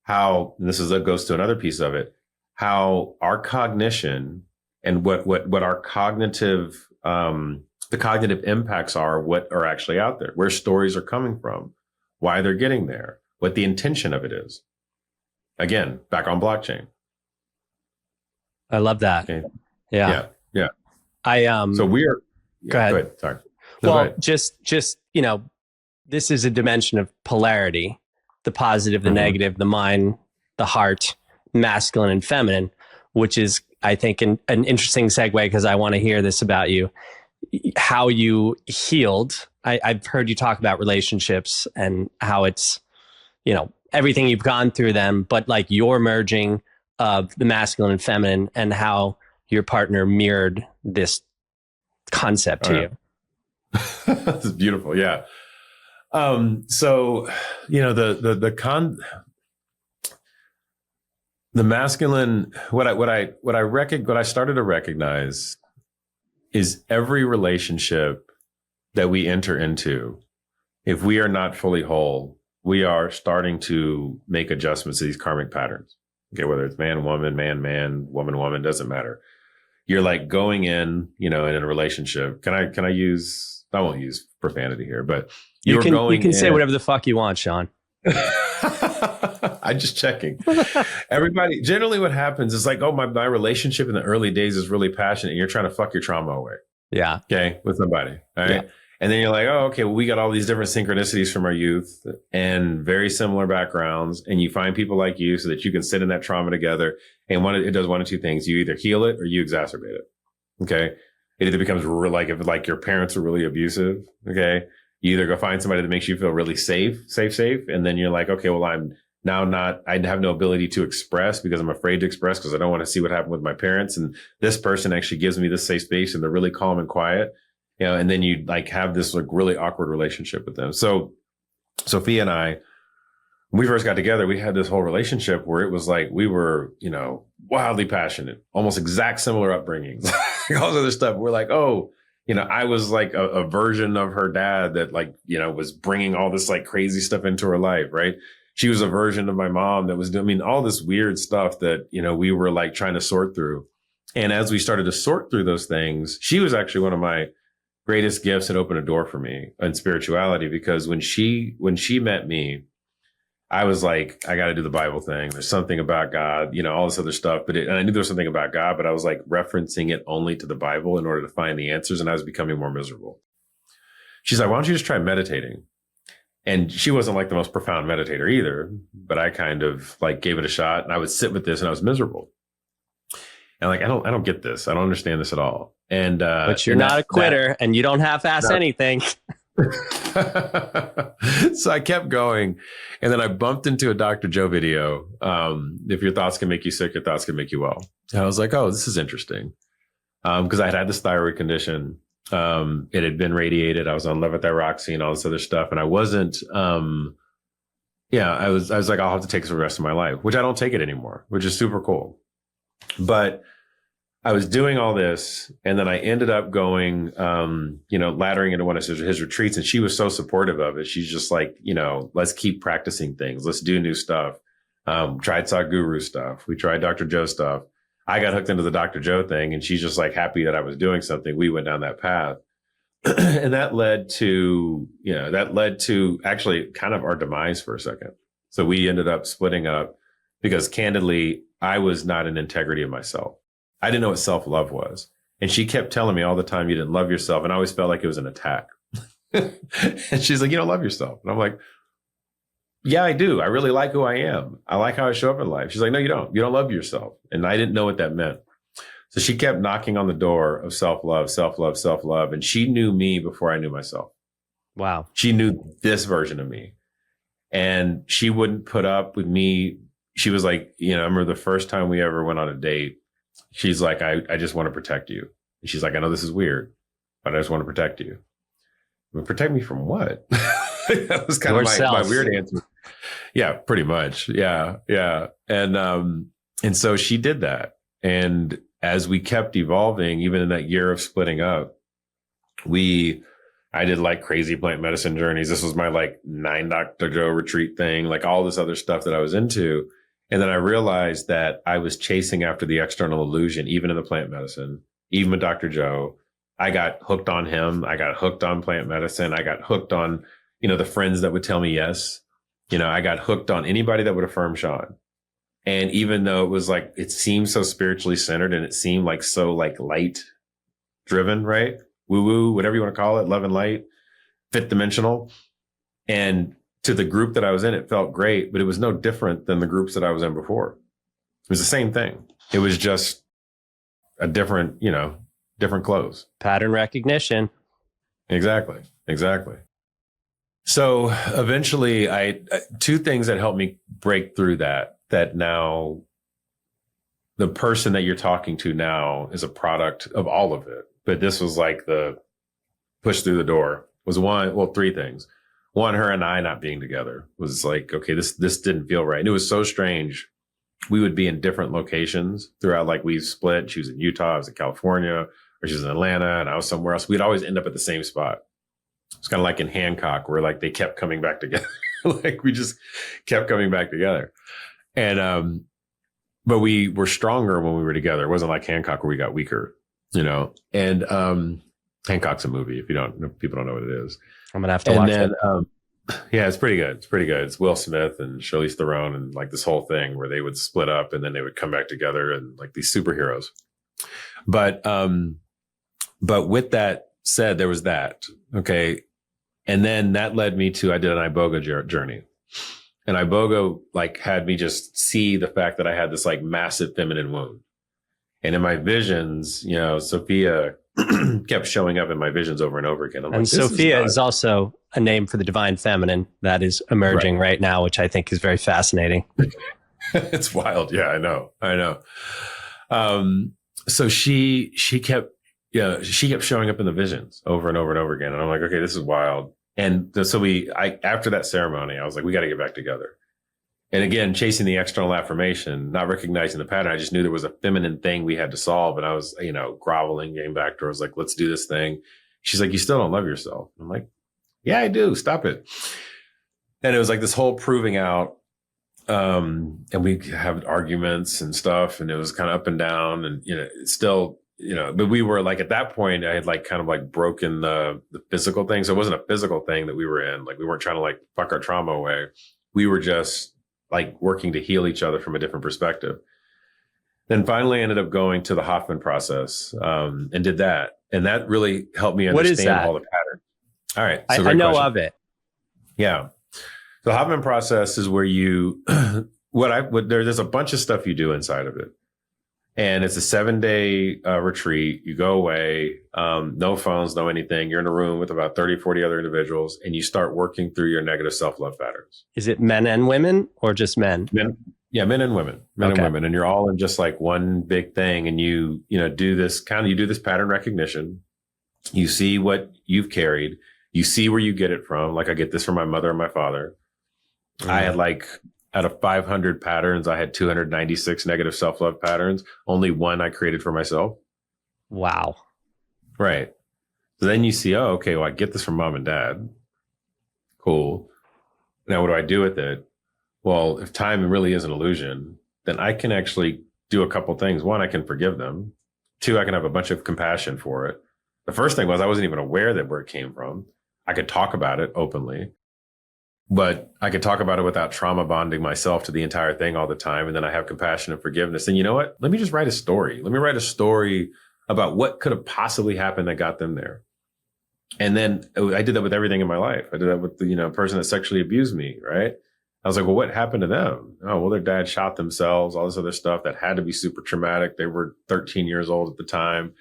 how, and goes to another piece of it, how our cognition and what our cognitive, the cognitive impacts are, what are actually out there, where stories are coming from, why they're getting there, what the intention of it is. Again, back on blockchain. I love that. Okay. Yeah. So we're, go ahead. Sorry. No, well, just, this is a dimension of polarity, the positive, the negative, the mind, the heart, masculine and feminine, which is, I think, an interesting segue, because I want to hear this about you, how you healed. I've heard you talk about relationships and how it's, everything you've gone through them, but like your merging of the masculine and feminine, and how your partner mirrored this concept to you. This is beautiful. Yeah. So, the masculine, what I started to recognize is every relationship that we enter into, if we are not fully whole, we are starting to make adjustments to these karmic patterns. Okay. Whether it's man, woman, woman, doesn't matter. You're like going in, in a relationship. I won't use profanity here, but you can say whatever the fuck you want, Sean. I'm just checking. Everybody, generally what happens is like, oh, my relationship in the early days is really passionate, and you're trying to fuck your trauma away. Yeah. Okay. With somebody. All right. Yeah. And then you're like, oh, okay, well, we got all these different synchronicities from our youth and very similar backgrounds. And you find people like you so that you can sit in that trauma together. And it does one of two things. You either heal it or you exacerbate it. Okay. It either becomes if your parents are really abusive. Okay. You either go find somebody that makes you feel really safe. And then you're like, okay, well, I have no ability to express because I'm afraid to express because I don't want to see what happened with my parents. And this person actually gives me this safe space, and they're really calm and quiet, and then you like have this like really awkward relationship with them. So Sophia and I, when we first got together, we had this whole relationship where it was like, we were, wildly passionate, almost exact similar upbringings, all this other stuff. We're like, oh, I was like a version of her dad that like, was bringing all this like crazy stuff into her life. Right. She was a version of my mom that was doing, all this weird stuff that, we were like trying to sort through. And as we started to sort through those things, she was actually one of my greatest gifts and opened a door for me in spirituality, because when she met me, I was like, I got to do the Bible thing. There's something about God, all this other stuff. And I knew there was something about God, but I was like referencing it only to the Bible in order to find the answers. And I was becoming more miserable. She's like, why don't you just try meditating? And she wasn't like the most profound meditator either, but I kind of like gave it a shot, and I would sit with this and I was miserable. And like, I don't get this. I don't understand this at all. And, but you're not a quitter and you don't half-ass anything. So I kept going, and then I bumped into a Dr. Joe video. If your thoughts can make you sick, your thoughts can make you well. And I was like, oh, this is interesting. Because I had this thyroid condition. It had been radiated. I was on levothyroxine, all this other stuff. And I wasn't, yeah, I was like, I'll have to take this for the rest of my life, which I don't take it anymore, which is super cool. But I was doing all this, and then I ended up going, laddering into one of his retreats, and she was so supportive of it. She's just like, let's keep practicing things. Let's do new stuff. Tried Sadhguru stuff. We tried Dr. Joe stuff. I got hooked into the Dr. Joe thing, and she's just like happy that I was doing something. We went down that path. And that led to actually kind of our demise for a second. So we ended up splitting up because candidly, I was not in integrity of myself. I didn't know what self-love was. And she kept telling me all the time, you didn't love yourself. And I always felt like it was an attack. And she's like, you don't love yourself. And I'm like, yeah, I do. I really like who I am. I like how I show up in life. She's like, no, you don't. You don't love yourself. And I didn't know what that meant. So she kept knocking on the door of self-love, self-love, self-love. And she knew me before I knew myself. Wow. She knew this version of me. And she wouldn't put up with me. She was like, I remember the first time we ever went on a date, she's like, I just want to protect you. And she's like, I know this is weird, but I just want to protect you. Well, protect me from what? That was kind of my weird answer. Yeah, pretty much. Yeah. Yeah. And so she did that. And as we kept evolving, even in that year of splitting up, I did like crazy plant medicine journeys. This was my like 9 Dr. Joe retreat thing, like all this other stuff that I was into. And then I realized that I was chasing after the external illusion, even in the plant medicine, even with Dr. Joe. I got hooked on him. I got hooked on plant medicine. I got hooked on, the friends that would tell me yes. I got hooked on anybody that would affirm Sean. And even though it was like, it seemed so spiritually centered and it seemed like so like light driven, right? Woo woo, whatever you want to call it, love and light, fifth dimensional. And to the group that I was in, it felt great, but it was no different than the groups that I was in before. It was the same thing. It was just a different, different clothes. Pattern recognition. Exactly. So eventually two things that helped me break through that now the person that you're talking to now is a product of all of it. But this was like the push through the door was three things. One, her and I not being together was like, okay, this didn't feel right. And it was so strange. We would be in different locations throughout, like we split. She was in Utah, I was in California, or she was in Atlanta, and I was somewhere else. We'd always end up at the same spot. It's kind of like in Hancock, where like they kept coming back together. Like we just kept coming back together. And, but we were stronger when we were together. It wasn't like Hancock where we got weaker, and, Hancock's a movie. If people don't know what it is. I'm going to have to watch it. Yeah, it's pretty good. It's Will Smith and Charlize Theron and like this whole thing where they would split up and then they would come back together and like these superheroes. But with that said, there was that. Okay. And then that led me to, I did an iboga journey. And iboga like had me just see the fact that I had this like massive feminine wound. And in my visions, Sophia kept showing up in my visions over and over again. And Sophia is also a name for the divine feminine that is emerging right now, which I think is very fascinating. It's wild. Yeah, I know. So she kept showing up in the visions over and over and over again. And I'm like, okay, this is wild. And so after that ceremony, I was like, we got to get back together. And again, chasing the external affirmation, not recognizing the pattern. I just knew there was a feminine thing we had to solve. And I was, groveling, getting back to her. I was like, let's do this thing. She's like, you still don't love yourself. I'm like, yeah, I do. Stop it. And it was like this whole proving out. And we have arguments and stuff. And it was kind of up and down. And, it's still, but we were like, at that point, I had like kind of like broken the physical thing. So it wasn't a physical thing that we were in. Like we weren't trying to like fuck our trauma away. We were just like working to heal each other from a different perspective. Then finally ended up going to the Hoffman process and did that. And that really helped me understand all the patterns. All right. So I know of it. Yeah. The Hoffman process is where you, there's a bunch of stuff you do inside of it. And it's a 7-day retreat. You go away, no phones, no anything. You're in a room with about 30, 40 other individuals, and you start working through your negative self-love patterns. Is it men and women or just men? Men and women, and women. And you're all in just like one big thing. And you do this pattern recognition. You see what you've carried. You see where you get it from. Like I get this from my mother and my father. I had like, out of 500 patterns, I had 296 negative self-love patterns. Only one I created for myself. Wow. Right. So then you see, oh, okay, well, I get this from mom and dad. Cool. Now, what do I do with it? Well, if time really is an illusion, then I can actually do a couple things. One, I can forgive them. Two, I can have a bunch of compassion for it. The first thing was I wasn't even aware that where it came from. I could talk about it openly, but I could talk about it without trauma bonding myself to the entire thing all the time. And then I have compassion and forgiveness. And you know what? Let me just write a story. Let me write a story about what could have possibly happened that got them there. And then I did that with everything in my life. I did that with the person that sexually abused me, right? I was like, well, what happened to them? Oh, well, their dad shot themselves, all this other stuff that had to be super traumatic. They were 13 years old at the time.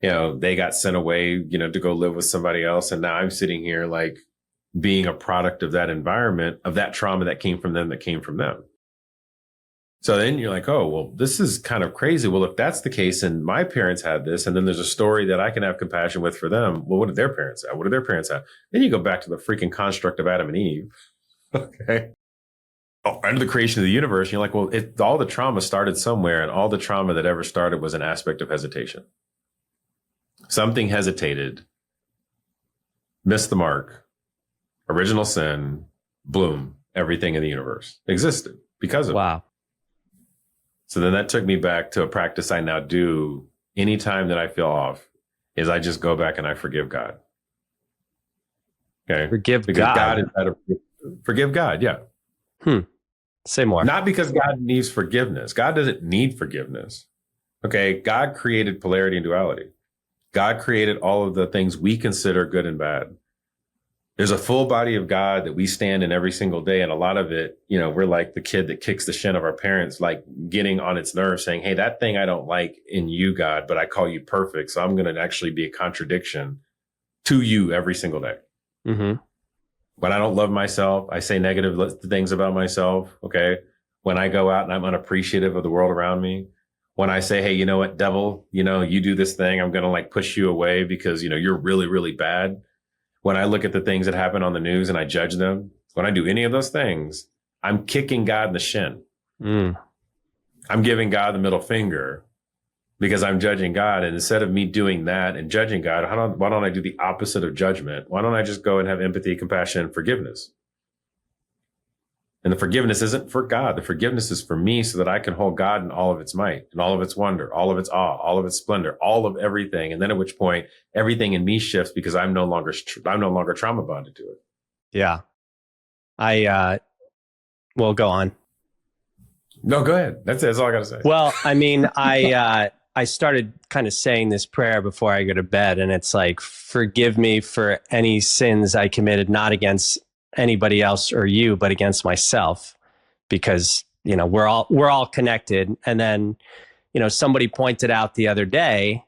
They got sent away, to go live with somebody else. And now I'm sitting here like being a product of that environment, of that trauma that came from them. So then you're like, oh, well, this is kind of crazy. Well, if that's the case and my parents had this, and then there's a story that I can have compassion with for them. Well, what did their parents have? What did their parents have? Then you go back to the freaking construct of Adam and Eve. Okay. Under the creation of the universe, you're like, well, all the trauma started somewhere, and all the trauma that ever started was an aspect of hesitation. Something hesitated, missed the mark, original sin, bloom, everything in the universe existed because of it. So then that took me back to a practice I now do anytime that I feel off, is I just go back and I forgive God. Okay. Forgive God. Forgive God. Yeah. Say more. Not because God needs forgiveness. God doesn't need forgiveness. Okay. God created polarity and duality. God created all of the things we consider good and bad. There's a full body of God that we stand in every single day. And a lot of it, we're like the kid that kicks the shin of our parents, like getting on its nerves saying, hey, that thing I don't like in you, God, but I call you perfect. So I'm going to actually be a contradiction to you every single day. Mm-hmm. When I don't love myself, I say negative things about myself. Okay. When I go out and I'm unappreciative of the world around me, when I say, hey, you know what, devil, you do this thing, I'm going to like push you away because, you're really, really bad. When I look at the things that happen on the news and I judge them, when I do any of those things, I'm kicking God in the shin. I'm giving God the middle finger because I'm judging God. And instead of me doing that and judging God, why don't I do the opposite of judgment? Why don't I just go and have empathy, compassion, and forgiveness? And the forgiveness isn't for God. The forgiveness is for me so that I can hold God in all of its might and all of its wonder, all of its awe, all of its splendor, all of everything. And then at which point everything in me shifts because I'm no longer trauma bonded to it. Yeah. Well, go on. No, go ahead. That's it. That's all I got to say. Well, I mean, I started kind of saying this prayer before I go to bed, and it's like, forgive me for any sins I committed, not against anybody else or you, but against myself, because we're all connected. And then somebody pointed out the other day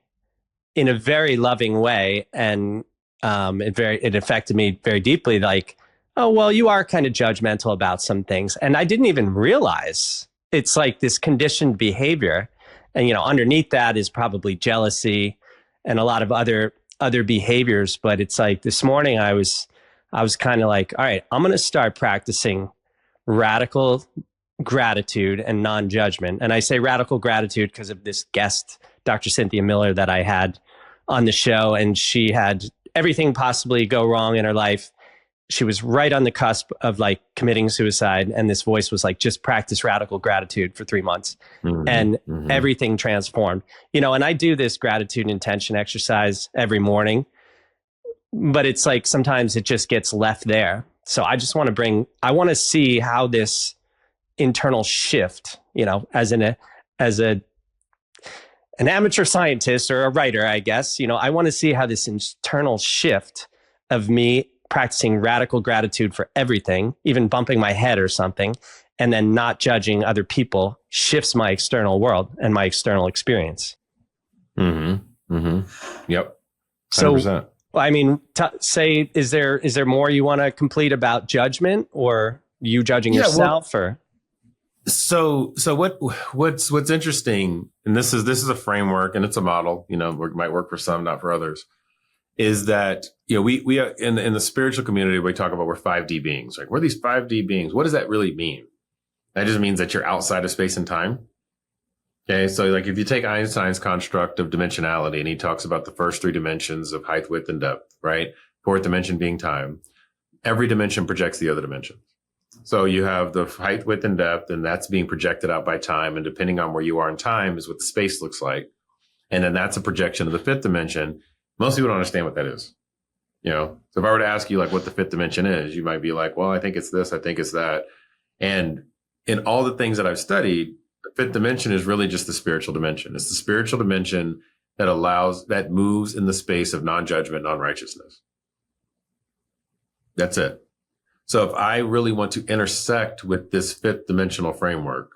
in a very loving way, and it affected me very deeply, like, oh, well, you are kind of judgmental about some things, and I didn't even realize it's like this conditioned behavior. And underneath that is probably jealousy and a lot of other behaviors. But it's like this morning I was kind of like, all right, I'm going to start practicing radical gratitude and non-judgment. And I say radical gratitude because of this guest, Dr. Cynthia Miller, that I had on the show. And she had everything possibly go wrong in her life. She was right on the cusp of like committing suicide. And this voice was like, just practice radical gratitude for 3 months. And everything transformed. And I do this gratitude intention exercise every morning. But it's like sometimes it just gets left there. So I just want to see how this internal shift, as an amateur scientist or a writer, I guess, I want to see how this internal shift of me practicing radical gratitude for everything, even bumping my head or something, and then not judging other people shifts my external world and my external experience. Yep. 100%. So, I mean, say, is there more you want to complete about judgment or you judging yourself? Or so what's interesting, and this is a framework and it's a model, it might work for some, not for others, is that, we are in the spiritual community, we talk about we're 5D beings. Like, we're these 5D beings. What does that really mean? That just means that you're outside of space and time. Okay. So like, if you take Einstein's construct of dimensionality, and he talks about the first 3 dimensions of height, width, and depth, right? 4th dimension being time. Every dimension projects the other dimension. So you have the height, width, and depth, and that's being projected out by time. And depending on where you are in time is what the space looks like. And then that's a projection of the 5th dimension. Most people don't understand what that is. So if I were to ask you like what the 5th dimension is, you might be like, well, I think it's this, I think it's that. And in all the things that I've studied, the 5th dimension is really just the spiritual dimension. It's the spiritual dimension that moves in the space of non-judgment, non-righteousness. That's it. So if I really want to intersect with this 5th dimensional framework,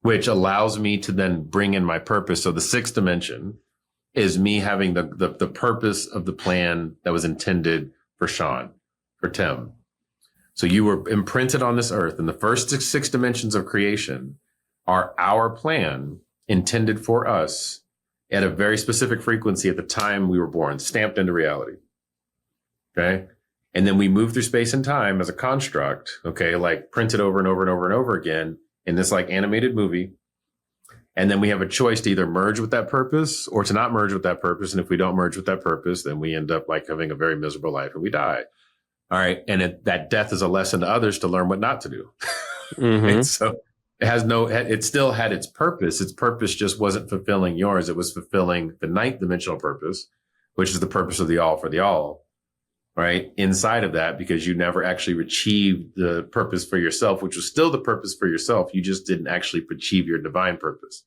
which allows me to then bring in my purpose. So the 6th dimension is me having the purpose of the plan that was intended for Sean, for Tim. So you were imprinted on this earth, and the first six dimensions of creation are our plan intended for us at a very specific frequency at the time we were born, stamped into reality. Okay. And then we move through space and time as a construct, okay, like printed over and over and over and over again in this like animated movie. And then we have a choice to either merge with that purpose or to not merge with that purpose. And if we don't merge with that purpose, then we end up like having a very miserable life and we die. All right. And that death is a lesson to others to learn what not to do. Mm-hmm. And so it still had its purpose. Its purpose just wasn't fulfilling yours. It was fulfilling the 9th dimensional purpose, which is the purpose of the all for the all, right? Inside of that, because you never actually achieved the purpose for yourself, which was still the purpose for yourself. You just didn't actually achieve your divine purpose.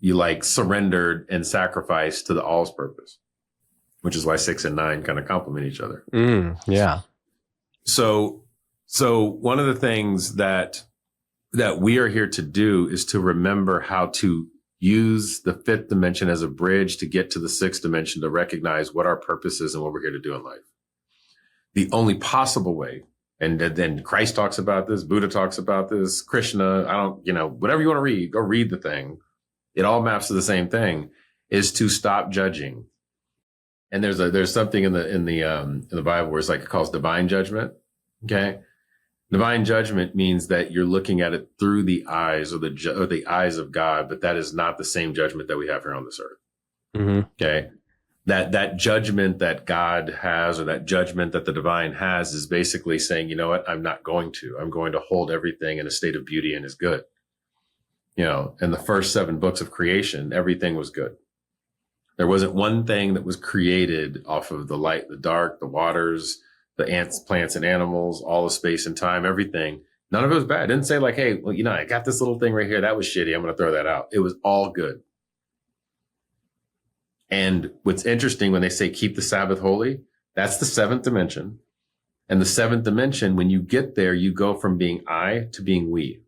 You like surrendered and sacrificed to the all's purpose, which is why 6 and 9 kind of complement each other. Yeah. So one of the things that we are here to do is to remember how to use the 5th dimension as a bridge to get to the 6th dimension, to recognize what our purpose is and what we're here to do in life. The only possible way, and then Christ talks about this, Buddha talks about this, Krishna, whatever you want to read, go read the thing. It all maps to the same thing, is to stop judging. And there's something in the Bible where it's like it calls divine judgment. Okay. Divine judgment means that you're looking at it through the eyes or the eyes of God, but that is not the same judgment that we have here on this earth. Mm-hmm. Okay. That judgment that God has, or that judgment that the divine has, is basically saying, you know what, I'm going to hold everything in a state of beauty and is good. In the first 7 books of creation, everything was good. There wasn't one thing that was created off of the light, the dark, the waters, the ants, plants, and animals, all the space and time, everything. None of it was bad. It didn't say like, hey, well, I got this little thing right here. That was shitty. I'm going to throw that out. It was all good. And what's interesting when they say keep the Sabbath holy, that's the 7th dimension. And the 7th dimension, when you get there, you go from being I to being we.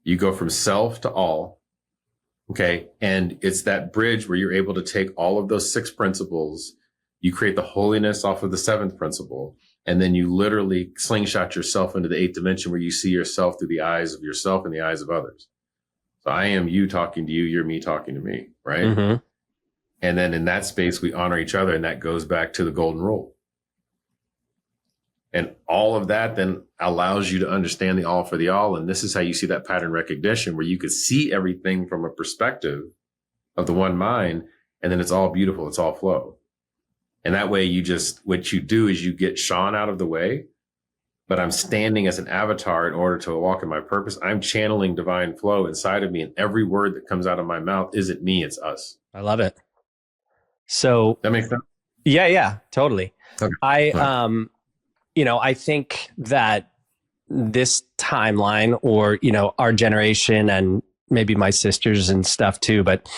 You go from self to all. Okay. And it's that bridge where you're able to take all of those 6 principles. You create the holiness off of the 7th principle. And then you literally slingshot yourself into the 8th dimension, where you see yourself through the eyes of yourself and the eyes of others. So I am you talking to you. You're me talking to me. Right. Mm-hmm. And then in that space, we honor each other. And that goes back to the golden rule. And all of that then allows you to understand the all for the all. And this is how you see that pattern recognition, where you could see everything from a perspective of the one mind. And then it's all beautiful. It's all flow. And that way what you do is you get Sean out of the way, but I'm standing as an avatar in order to walk in my purpose. I'm channeling divine flow inside of me. And every word that comes out of my mouth isn't me, it's us. I love it. So that makes sense. Yeah, totally. Okay. I think that this timeline, or, our generation, and maybe my sisters and stuff too, but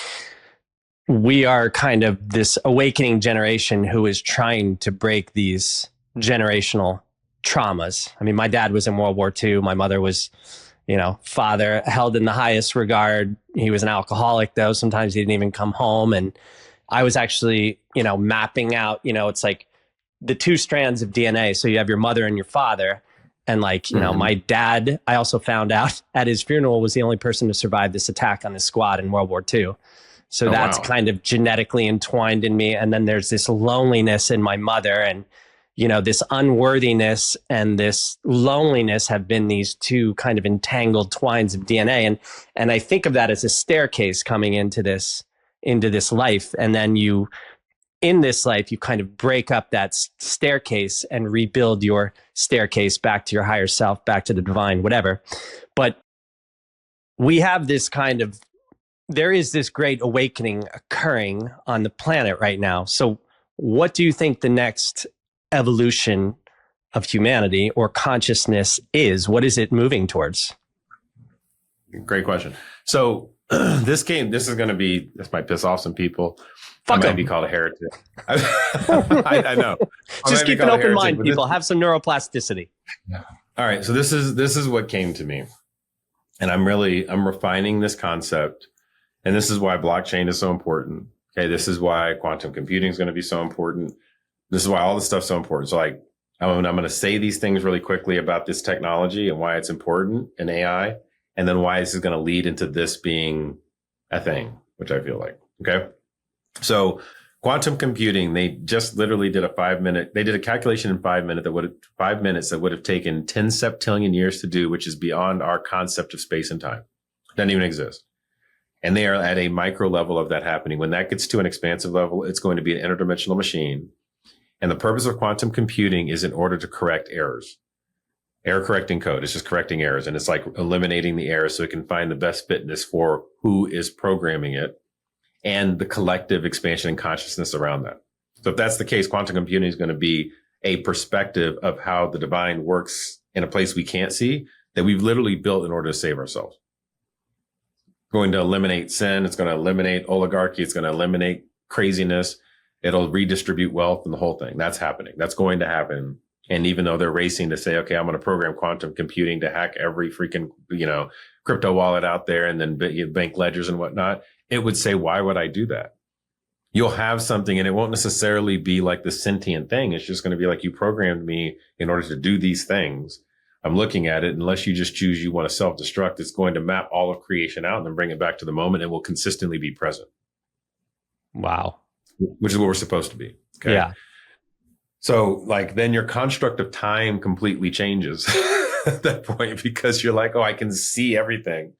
we are kind of this awakening generation who is trying to break these generational traumas. I mean, my dad was in World War II. My mother was, father held in the highest regard. He was an alcoholic though. Sometimes he didn't even come home. And I was actually, mapping out, it's like the 2 strands of DNA. So you have your mother and your father. And like, my dad, I also found out at his funeral, was the only person to survive this attack on his squad in World War II. So Oh, that's wow. kind of genetically entwined in me. And then there's this loneliness in my mother, and, this unworthiness and this loneliness have been these two kind of entangled twines of DNA. And I think of that as a staircase coming into this life. And then in this life, you kind of break up that staircase and rebuild your staircase back to your higher self, back to the divine, whatever. But we have there is this great awakening occurring on the planet right now. So what do you think the next evolution of humanity or consciousness is? What is it moving towards? Great question. So this might piss off some people. Fuck I might be 'em. called a heretic. I know. Just keep an open mind, people. Have some neuroplasticity. All right. So this is what came to me. And I'm refining this concept. And this is why blockchain is so important. Okay. This is why quantum computing is going to be so important. This is why all this stuff's so important. So I'm going to say these things really quickly about this technology and why it's important in AI, and then why this is going to lead into this being a thing, which I feel like. Okay. So quantum computing, they just literally did a calculation in 5 minutes that would have taken 10 septillion years to do, which is beyond our concept of space and time. Doesn't even exist. And they are at a micro level of that happening. When that gets to an expansive level, it's going to be an interdimensional machine. And the purpose of quantum computing is in order to correct errors. Error correcting code. It's just correcting errors. And it's like eliminating the errors so it can find the best fitness for who is programming it and the collective expansion and consciousness around that. So if that's the case, quantum computing is going to be a perspective of how the divine works in a place we can't see that we've literally built in order to save ourselves. Going to eliminate sin. It's going to eliminate oligarchy. It's going to eliminate craziness. It'll redistribute wealth and the whole thing. That's happening. That's going to happen. And even though they're racing to say, okay, I'm going to program quantum computing to hack every freaking, crypto wallet out there and then bank ledgers and whatnot, it would say, why would I do that? You'll have something and it won't necessarily be like the sentient thing. It's just going to be like, you programmed me in order to do these things. I'm looking at it. Unless you just choose you want to self-destruct, it's going to map all of creation out and then bring it back to the moment and will consistently be present. Wow. Which is what we're supposed to be. Okay. Yeah. So then your construct of time completely changes at that point, because you're like, oh, I can see everything.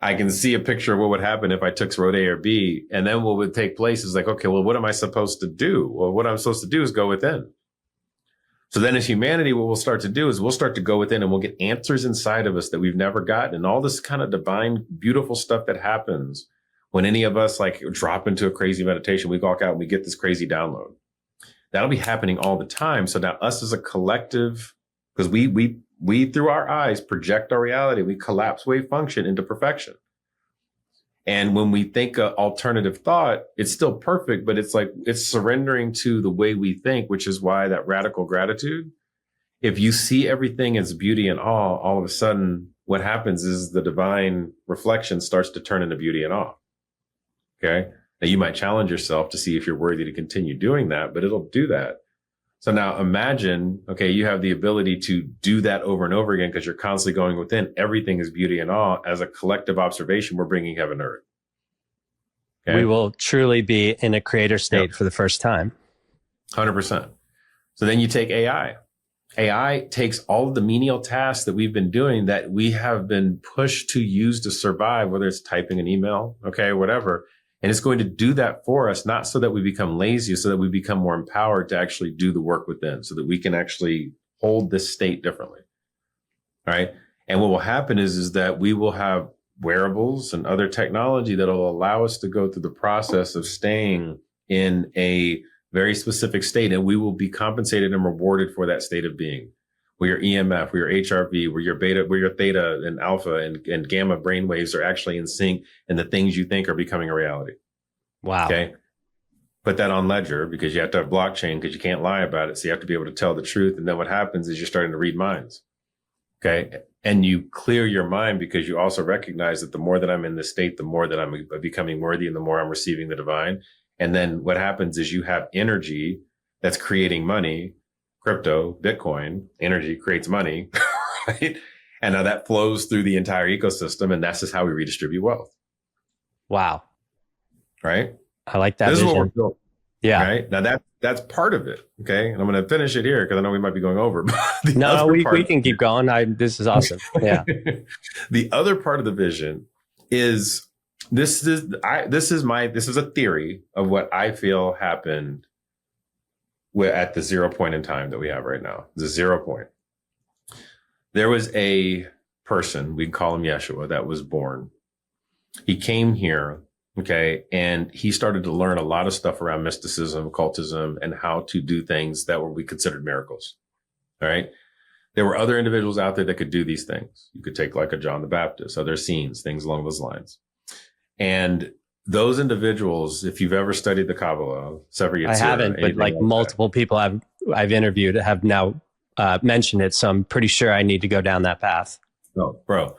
I can see a picture of what would happen if I took road A or B. And then what would take place is like, okay, well, what am I supposed to do? Well, what I'm supposed to do is go within. So then as humanity, what we'll start to do is we'll start to go within and we'll get answers inside of us that we've never gotten. And all this kind of divine, beautiful stuff that happens when any of us drop into a crazy meditation, we walk out and we get this crazy download. That'll be happening all the time. So now us as a collective, because we through our eyes project our reality, we collapse wave function into perfection. And when we think alternative thought, it's still perfect, but it's surrendering to the way we think, which is why that radical gratitude. If you see everything as beauty and awe, all of a sudden what happens is the divine reflection starts to turn into beauty and awe. Okay. Now you might challenge yourself to see if you're worthy to continue doing that, but it'll do that. So now imagine, okay, you have the ability to do that over and over again because you're constantly going within. Everything is beauty and awe. As a collective observation, we're bringing heaven to earth. Okay? We will truly be in a creator state for the first time. 100%. So then you take AI. AI takes all of the menial tasks that we've been doing that we have been pushed to use to survive, whether it's typing an email, okay, whatever. And it's going to do that for us, not so that we become lazy, so that we become more empowered to actually do the work within, so that we can actually hold this state differently. All right. And what will happen is that we will have wearables and other technology that will allow us to go through the process of staying in a very specific state. And we will be compensated and rewarded for that state of being. Where your EMF, where your HRV, where your beta, where your theta and alpha and gamma brainwaves are actually in sync, and the things you think are becoming a reality. Wow. Okay. Put that on ledger, because you have to have blockchain, because you can't lie about it. So you have to be able to tell the truth. And then what happens is you're starting to read minds. Okay. And you clear your mind because you also recognize that the more that I'm in this state, the more that I'm becoming worthy and the more I'm receiving the divine. And then what happens is you have energy that's creating money. Crypto, Bitcoin, energy creates money, right? And now that flows through the entire ecosystem, and that's just how we redistribute wealth. Wow. right? I like that This vision. is what we're building. Yeah. Right. Now that's part of it. Okay. And I'm going to finish it here because I know we might be going over. No, we can keep going. This is awesome. Yeah. The other part of the vision is this is a theory of what I feel happened at the 0 point in time that we have right now. The 0 point. There was a person, we can call him Yeshua, that was born. He came here. Okay. And he started to learn a lot of stuff around mysticism, occultism, and how to do things that we considered miracles. All right. There were other individuals out there that could do these things. You could take like a John the Baptist, other scenes, things along those lines. And those individuals, if you've ever studied the Kabbalah, Sefer Yetzirah, I haven't, but like multiple people I've interviewed have now mentioned it. So I'm pretty sure I need to go down that path. No, bro.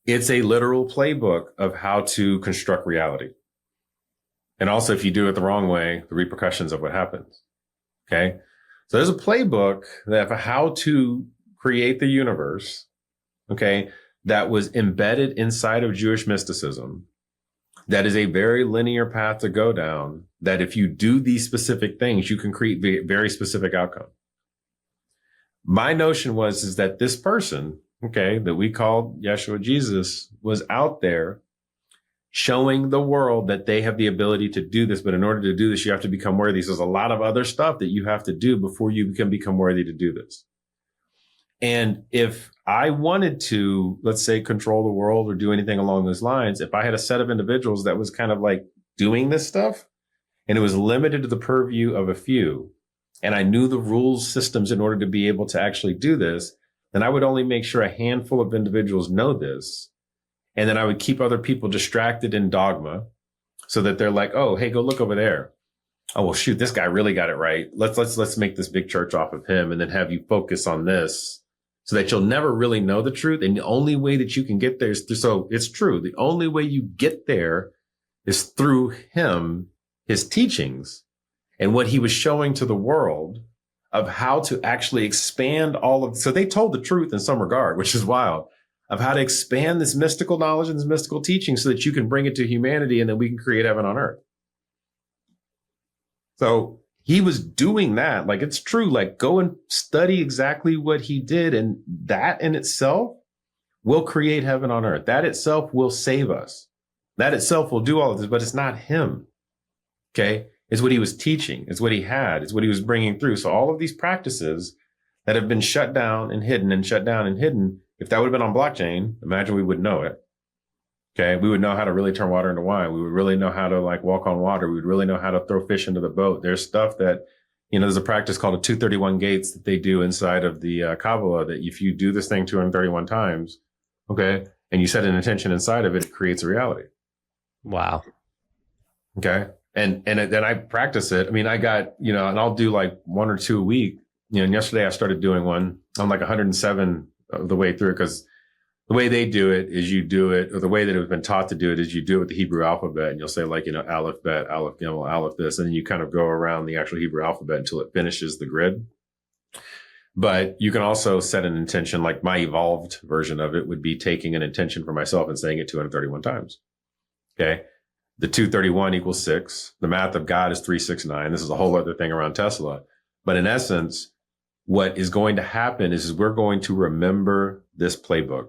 It's a literal playbook of how to construct reality. And also, if you do it the wrong way, the repercussions of what happens. Okay. So there's a playbook of how to create the universe. Okay. That was embedded inside of Jewish mysticism. That is a very linear path to go down, that if you do these specific things, you can create very specific outcome. My notion is that this person, okay, that we called Yeshua Jesus, was out there showing the world that they have the ability to do this. But in order to do this, you have to become worthy. So there's a lot of other stuff that you have to do before you can become worthy to do this. And if I wanted to, let's say, control the world or do anything along those lines, if I had a set of individuals that was kind of like doing this stuff and it was limited to the purview of a few, and I knew the rules systems in order to be able to actually do this, then I would only make sure a handful of individuals know this. And then I would keep other people distracted in dogma so that they're like, oh, hey, go look over there. Oh, well, shoot, this guy really got it right. Let's make this big church off of him and then have you focus on this so that you'll never really know the truth. And the only way that you can get there is so it's true. The only way you get there is through him, his teachings, and what he was showing to the world of how to actually expand so they told the truth in some regard, which is wild, of how to expand this mystical knowledge and this mystical teaching so that you can bring it to humanity and then we can create heaven on earth. So he was doing that. Like, it's true. Like, go and study exactly what he did. And that in itself will create heaven on earth. That itself will save us. That itself will do all of this, but it's not him. Okay. It's what he was teaching. It's what he had. It's what he was bringing through. So all of these practices that have been shut down and hidden and shut down and hidden, if that would have been on blockchain, imagine we would know it. Okay. We would know how to really turn water into wine. We would really know how to like walk on water. We would really know how to throw fish into the boat. There's stuff that, there's a practice called a 231 gates that they do inside of the Kabbalah, that if you do this thing 231 times, okay, and you set an intention inside of it, it creates a reality. Wow. Okay. And then I practice it. I mean, I got, and I'll do like 1 or 2 a week, and yesterday I started doing one. I'm like 107 of the way through, because the way they do it is you do it, or the way that it's been taught to do it is you do it with the Hebrew alphabet, and you'll say like, Aleph, Bet, Aleph, Gimel, Aleph, this, and then you kind of go around the actual Hebrew alphabet until it finishes the grid. But you can also set an intention, like my evolved version of it would be taking an intention for myself and saying it 231 times. Okay. The 231 equals 6. The math of God is 369. This is a whole other thing around Tesla. But in essence, what is going to happen is we're going to remember this playbook.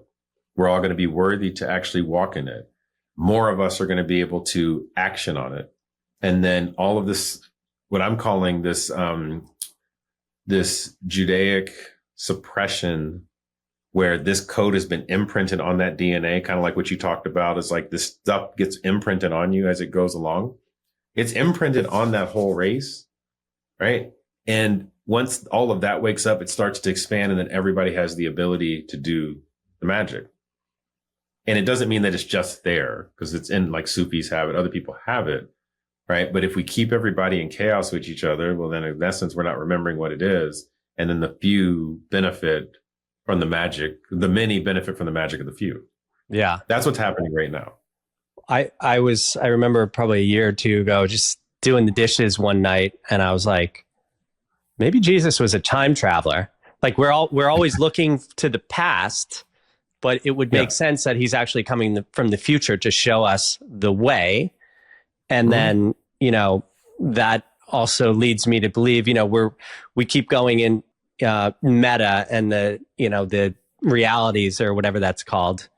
We're all going to be worthy to actually walk in it. More of us are going to be able to action on it. And then all of this, what I'm calling this, this Judaic suppression, where this code has been imprinted on that DNA, kind of like what you talked about, is like this stuff gets imprinted on you as it goes along. It's imprinted on that whole race, right? And once all of that wakes up, it starts to expand, and then everybody has the ability to do the magic. And it doesn't mean that it's just there, because it's in, like Sufis have it, other people have it, right? But if we keep everybody in chaos with each other, well, then in essence, we're not remembering what it is. And then the few benefit from the magic, the many benefit from the magic of the few. Yeah. That's what's happening right now. I remember probably a year or two ago, just doing the dishes one night, and I was like, maybe Jesus was a time traveler. Like we're always looking to the past, but it would make sense that he's actually coming from the future to show us the way. And then, that also leads me to believe, we keep going in meta and the realities or whatever that's called.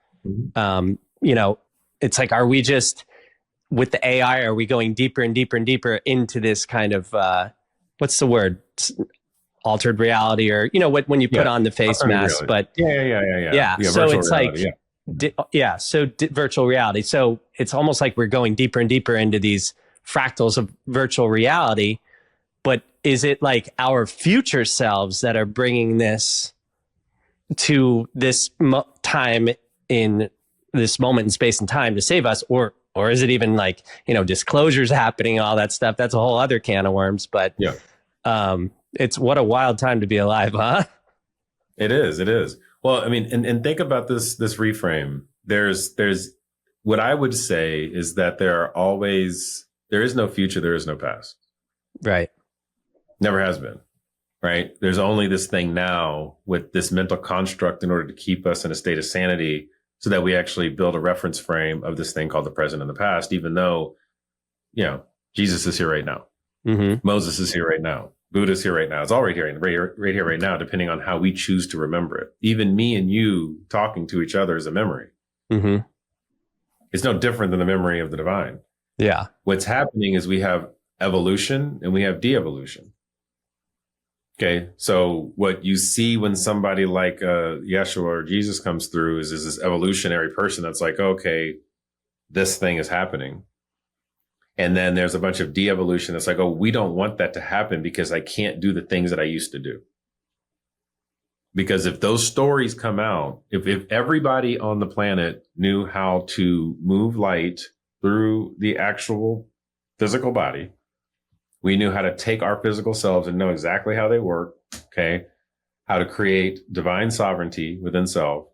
It's like, are we just with the AI, are we going deeper and deeper and deeper into this kind of, what's the word? Altered reality, or, when you put on the face mask, but yeah. So it's reality, virtual reality. So it's almost like we're going deeper and deeper into these fractals of virtual reality. But is it like our future selves that are bringing this to this time in this moment in space and time to save us, or is it even like, disclosures happening, all that stuff? That's a whole other can of worms. But it's what a wild time to be alive, huh? It is. Well, I mean, and think about this reframe. There's what I would say is that there is no future, there is no past. Right. Never has been. Right. There's only this thing now with this mental construct in order to keep us in a state of sanity so that we actually build a reference frame of this thing called the present and the past, even though, Jesus is here right now. Mm-hmm. Moses is here right now. Buddha's here right now. It's all right here, right now, depending on how we choose to remember it. Even me and you talking to each other is a memory. Mm-hmm. It's no different than the memory of the divine. Yeah. What's happening is we have evolution and we have de-evolution. Okay. So what you see when somebody like Yeshua or Jesus comes through is this evolutionary person that's like, okay, this thing is happening. And then there's a bunch of de-evolution that's like, oh, we don't want that to happen because I can't do the things that I used to do. Because if those stories come out, if everybody on the planet knew how to move light through the actual physical body, we knew how to take our physical selves and know exactly how they work, okay, how to create divine sovereignty within self,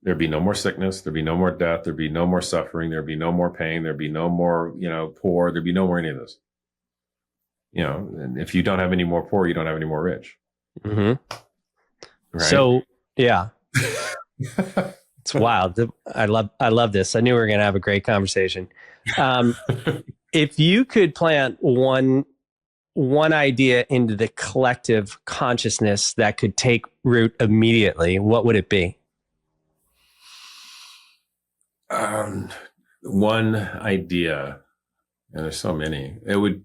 there'd be no more sickness, there'd be no more death, there'd be no more suffering, there'd be no more pain, there'd be no more, poor, there'd be no more any of this. And if you don't have any more poor, you don't have any more rich. Mm-hmm. Right? So, yeah. It's wild. I love this. I knew we were going to have a great conversation. If you could plant one idea into the collective consciousness that could take root immediately, what would it be? One idea, and there's so many. Can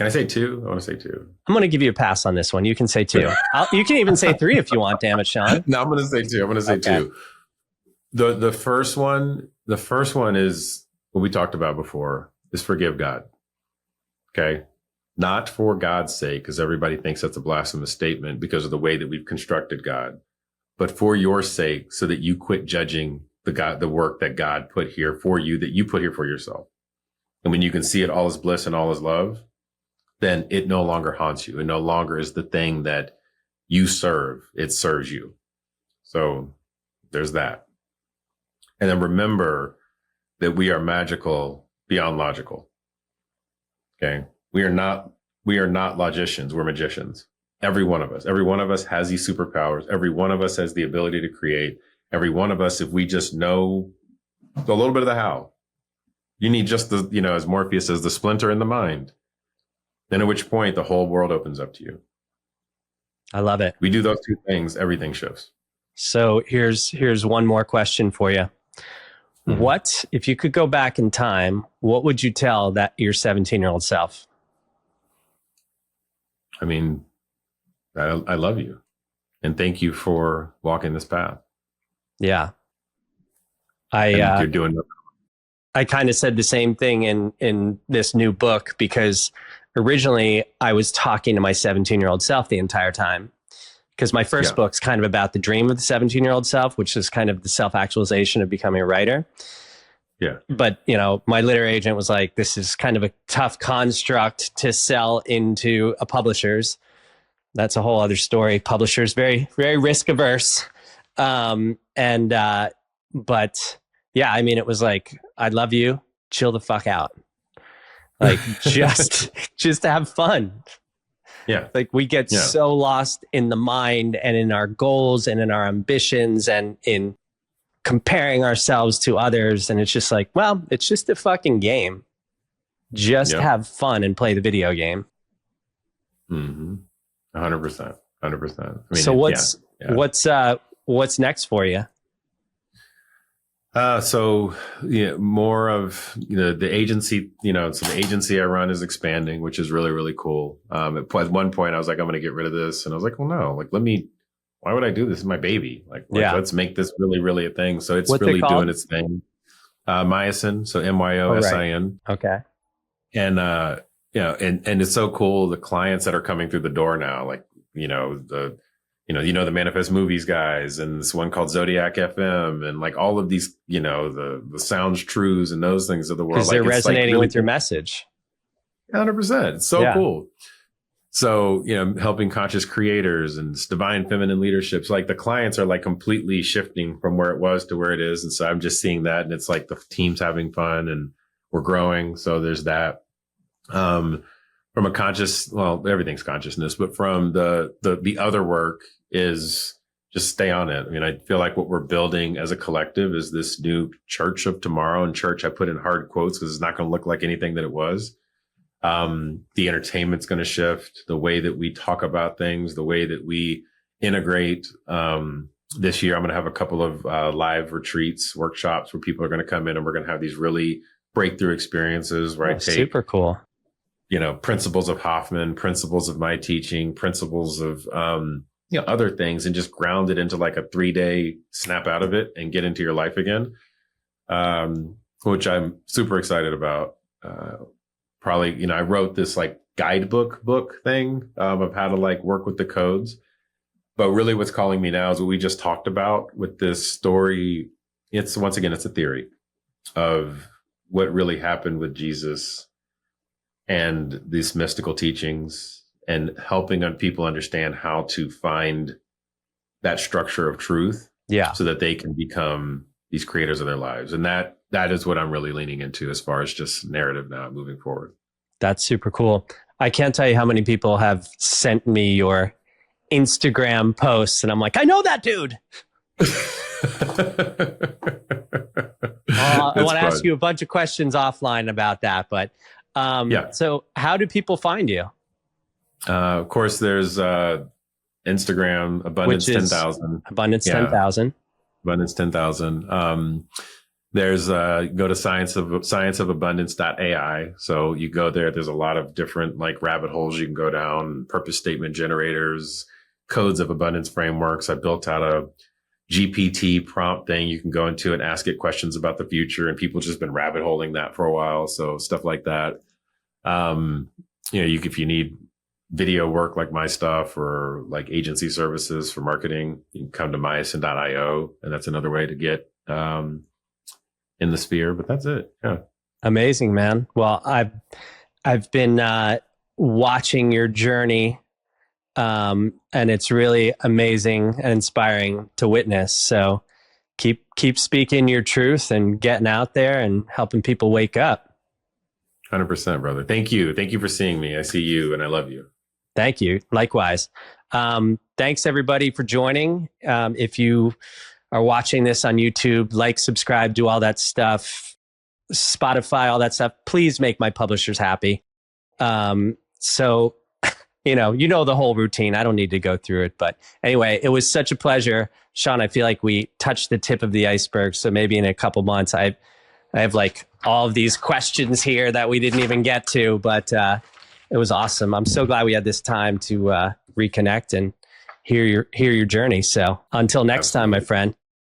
I say two? I want to say two. I'm going to give you a pass on this one. You can say two. You can even say three if you want. Damn it, Sean. No, I'm going to say two. I'm going to say two. The first one is what we talked about before, is forgive God. Okay. Not for God's sake, because everybody thinks that's a blasphemous statement because of the way that we've constructed God, but for your sake, so that you quit judging the work that God put here for you, that you put here for yourself. And when you can see it all as bliss and all as love, then it no longer haunts you. It no longer is the thing that you serve. It serves you. So there's that. And then remember that we are magical beyond logical. Okay. We are not logicians. We're magicians. Every one of us has these superpowers. Every one of us has the ability to create. Every one of us, if we just know a little bit of the how, you need just the, as Morpheus says, the splinter in the mind. Then at which point the whole world opens up to you. I love it. We do those two things, everything shifts. So here's one more question for you. Mm-hmm. What, if you could go back in time, what would you tell that your 17-year-old self? I mean, I love you. And thank you for walking this path. Yeah. You're doing nothing. I kind of said the same thing in this new book, because originally I was talking to my 17-year-old self the entire time, because my first book's kind of about the dream of the 17-year-old self, which is kind of the self-actualization of becoming a writer. Yeah. But, my literary agent was like, this is kind of a tough construct to sell into a publisher's. That's a whole other story. Publishers, very, very risk averse. But yeah, I mean, it was like, I love you, chill the fuck out. Like just to have fun. Yeah. Like we get so lost in the mind and in our goals and in our ambitions and in comparing ourselves to others. And it's just like, well, it's just a fucking game. Just have fun and play the video game. 100%. 100%. I mean, So what's next for you? So more of the agency. So the agency I run is expanding, which is really, really cool. At one point, I was like, I'm going to get rid of this, and I was like, well, no, like why would I do this? It's my baby. Let's make this really, really a thing. So it's really doing its thing. Myosin, so MYOSIN. Right. Okay. And and it's so cool. The clients that are coming through the door now, like the Manifest Movies guys, and this one called Zodiac FM, and like all of these, the Sounds Trues and those things of the world. Because they're resonating with your message. 100%. It's so cool. So, helping conscious creators and divine feminine leaderships, like the clients are like completely shifting from where it was to where it is. And so I'm just seeing that, and it's like the team's having fun and we're growing. So there's that. From a conscious, well, everything's consciousness, but from the other work is just stay on it. I mean, I feel like what we're building as a collective is this new church of tomorrow. And church, I put in hard quotes because it's not going to look like anything that it was. The entertainment's going to shift, the way that we talk about things, the way that we integrate. This year, I'm going to have a couple of live retreats, workshops where people are going to come in, and we're going to have these really breakthrough experiences where I take super cool. Principles of Hoffman, principles of my teaching, principles of, other things, and just ground it into like a 3-day snap out of it and get into your life again. Which I'm super excited about. Probably, I wrote this like guidebook book thing of how to like work with the codes. But really what's calling me now is what we just talked about with this story. It's a theory of what really happened with Jesus and these mystical teachings, and helping people understand how to find that structure of truth, so that they can become these creators of their lives. And that is what I'm really leaning into as far as just narrative now moving forward. That's super cool. I can't tell you how many people have sent me your Instagram posts, and I'm like, I know that dude. I want to ask you a bunch of questions offline about that, but so how do people find you? Of course, there's Instagram, Abundance 10,000. Abundance 10,000. Abundance 10,000. There's go to scienceofabundance.ai. So you go there. There's a lot of different like rabbit holes you can go down, purpose statement generators, codes of abundance frameworks. I built out a GPT prompt thing you can go into and ask it questions about the future, and people just been rabbit holing that for a while. So stuff like that. If you need video work like my stuff, or like agency services for marketing, you can come to myosin.io, and that's another way to get in the sphere. But that's it. Yeah. Amazing, man. Well, I've been watching your journey, and it's really amazing and inspiring to witness. So keep speaking your truth and getting out there and helping people wake up. 100%, brother. Thank you. Thank you for seeing me. I see you and I love you. Thank you. Likewise. Thanks everybody for joining. If you are watching this on YouTube, like, subscribe, do all that stuff, Spotify, all that stuff. Please make my publishers happy. So, you know the whole routine. I don't need to go through it, but anyway, it was such a pleasure. Sean, I feel like we touched the tip of the iceberg. So maybe in a couple months, I have like all of these questions here that we didn't even get to, but it was awesome. I'm so glad we had this time to reconnect and hear your journey. So until next time, my friend.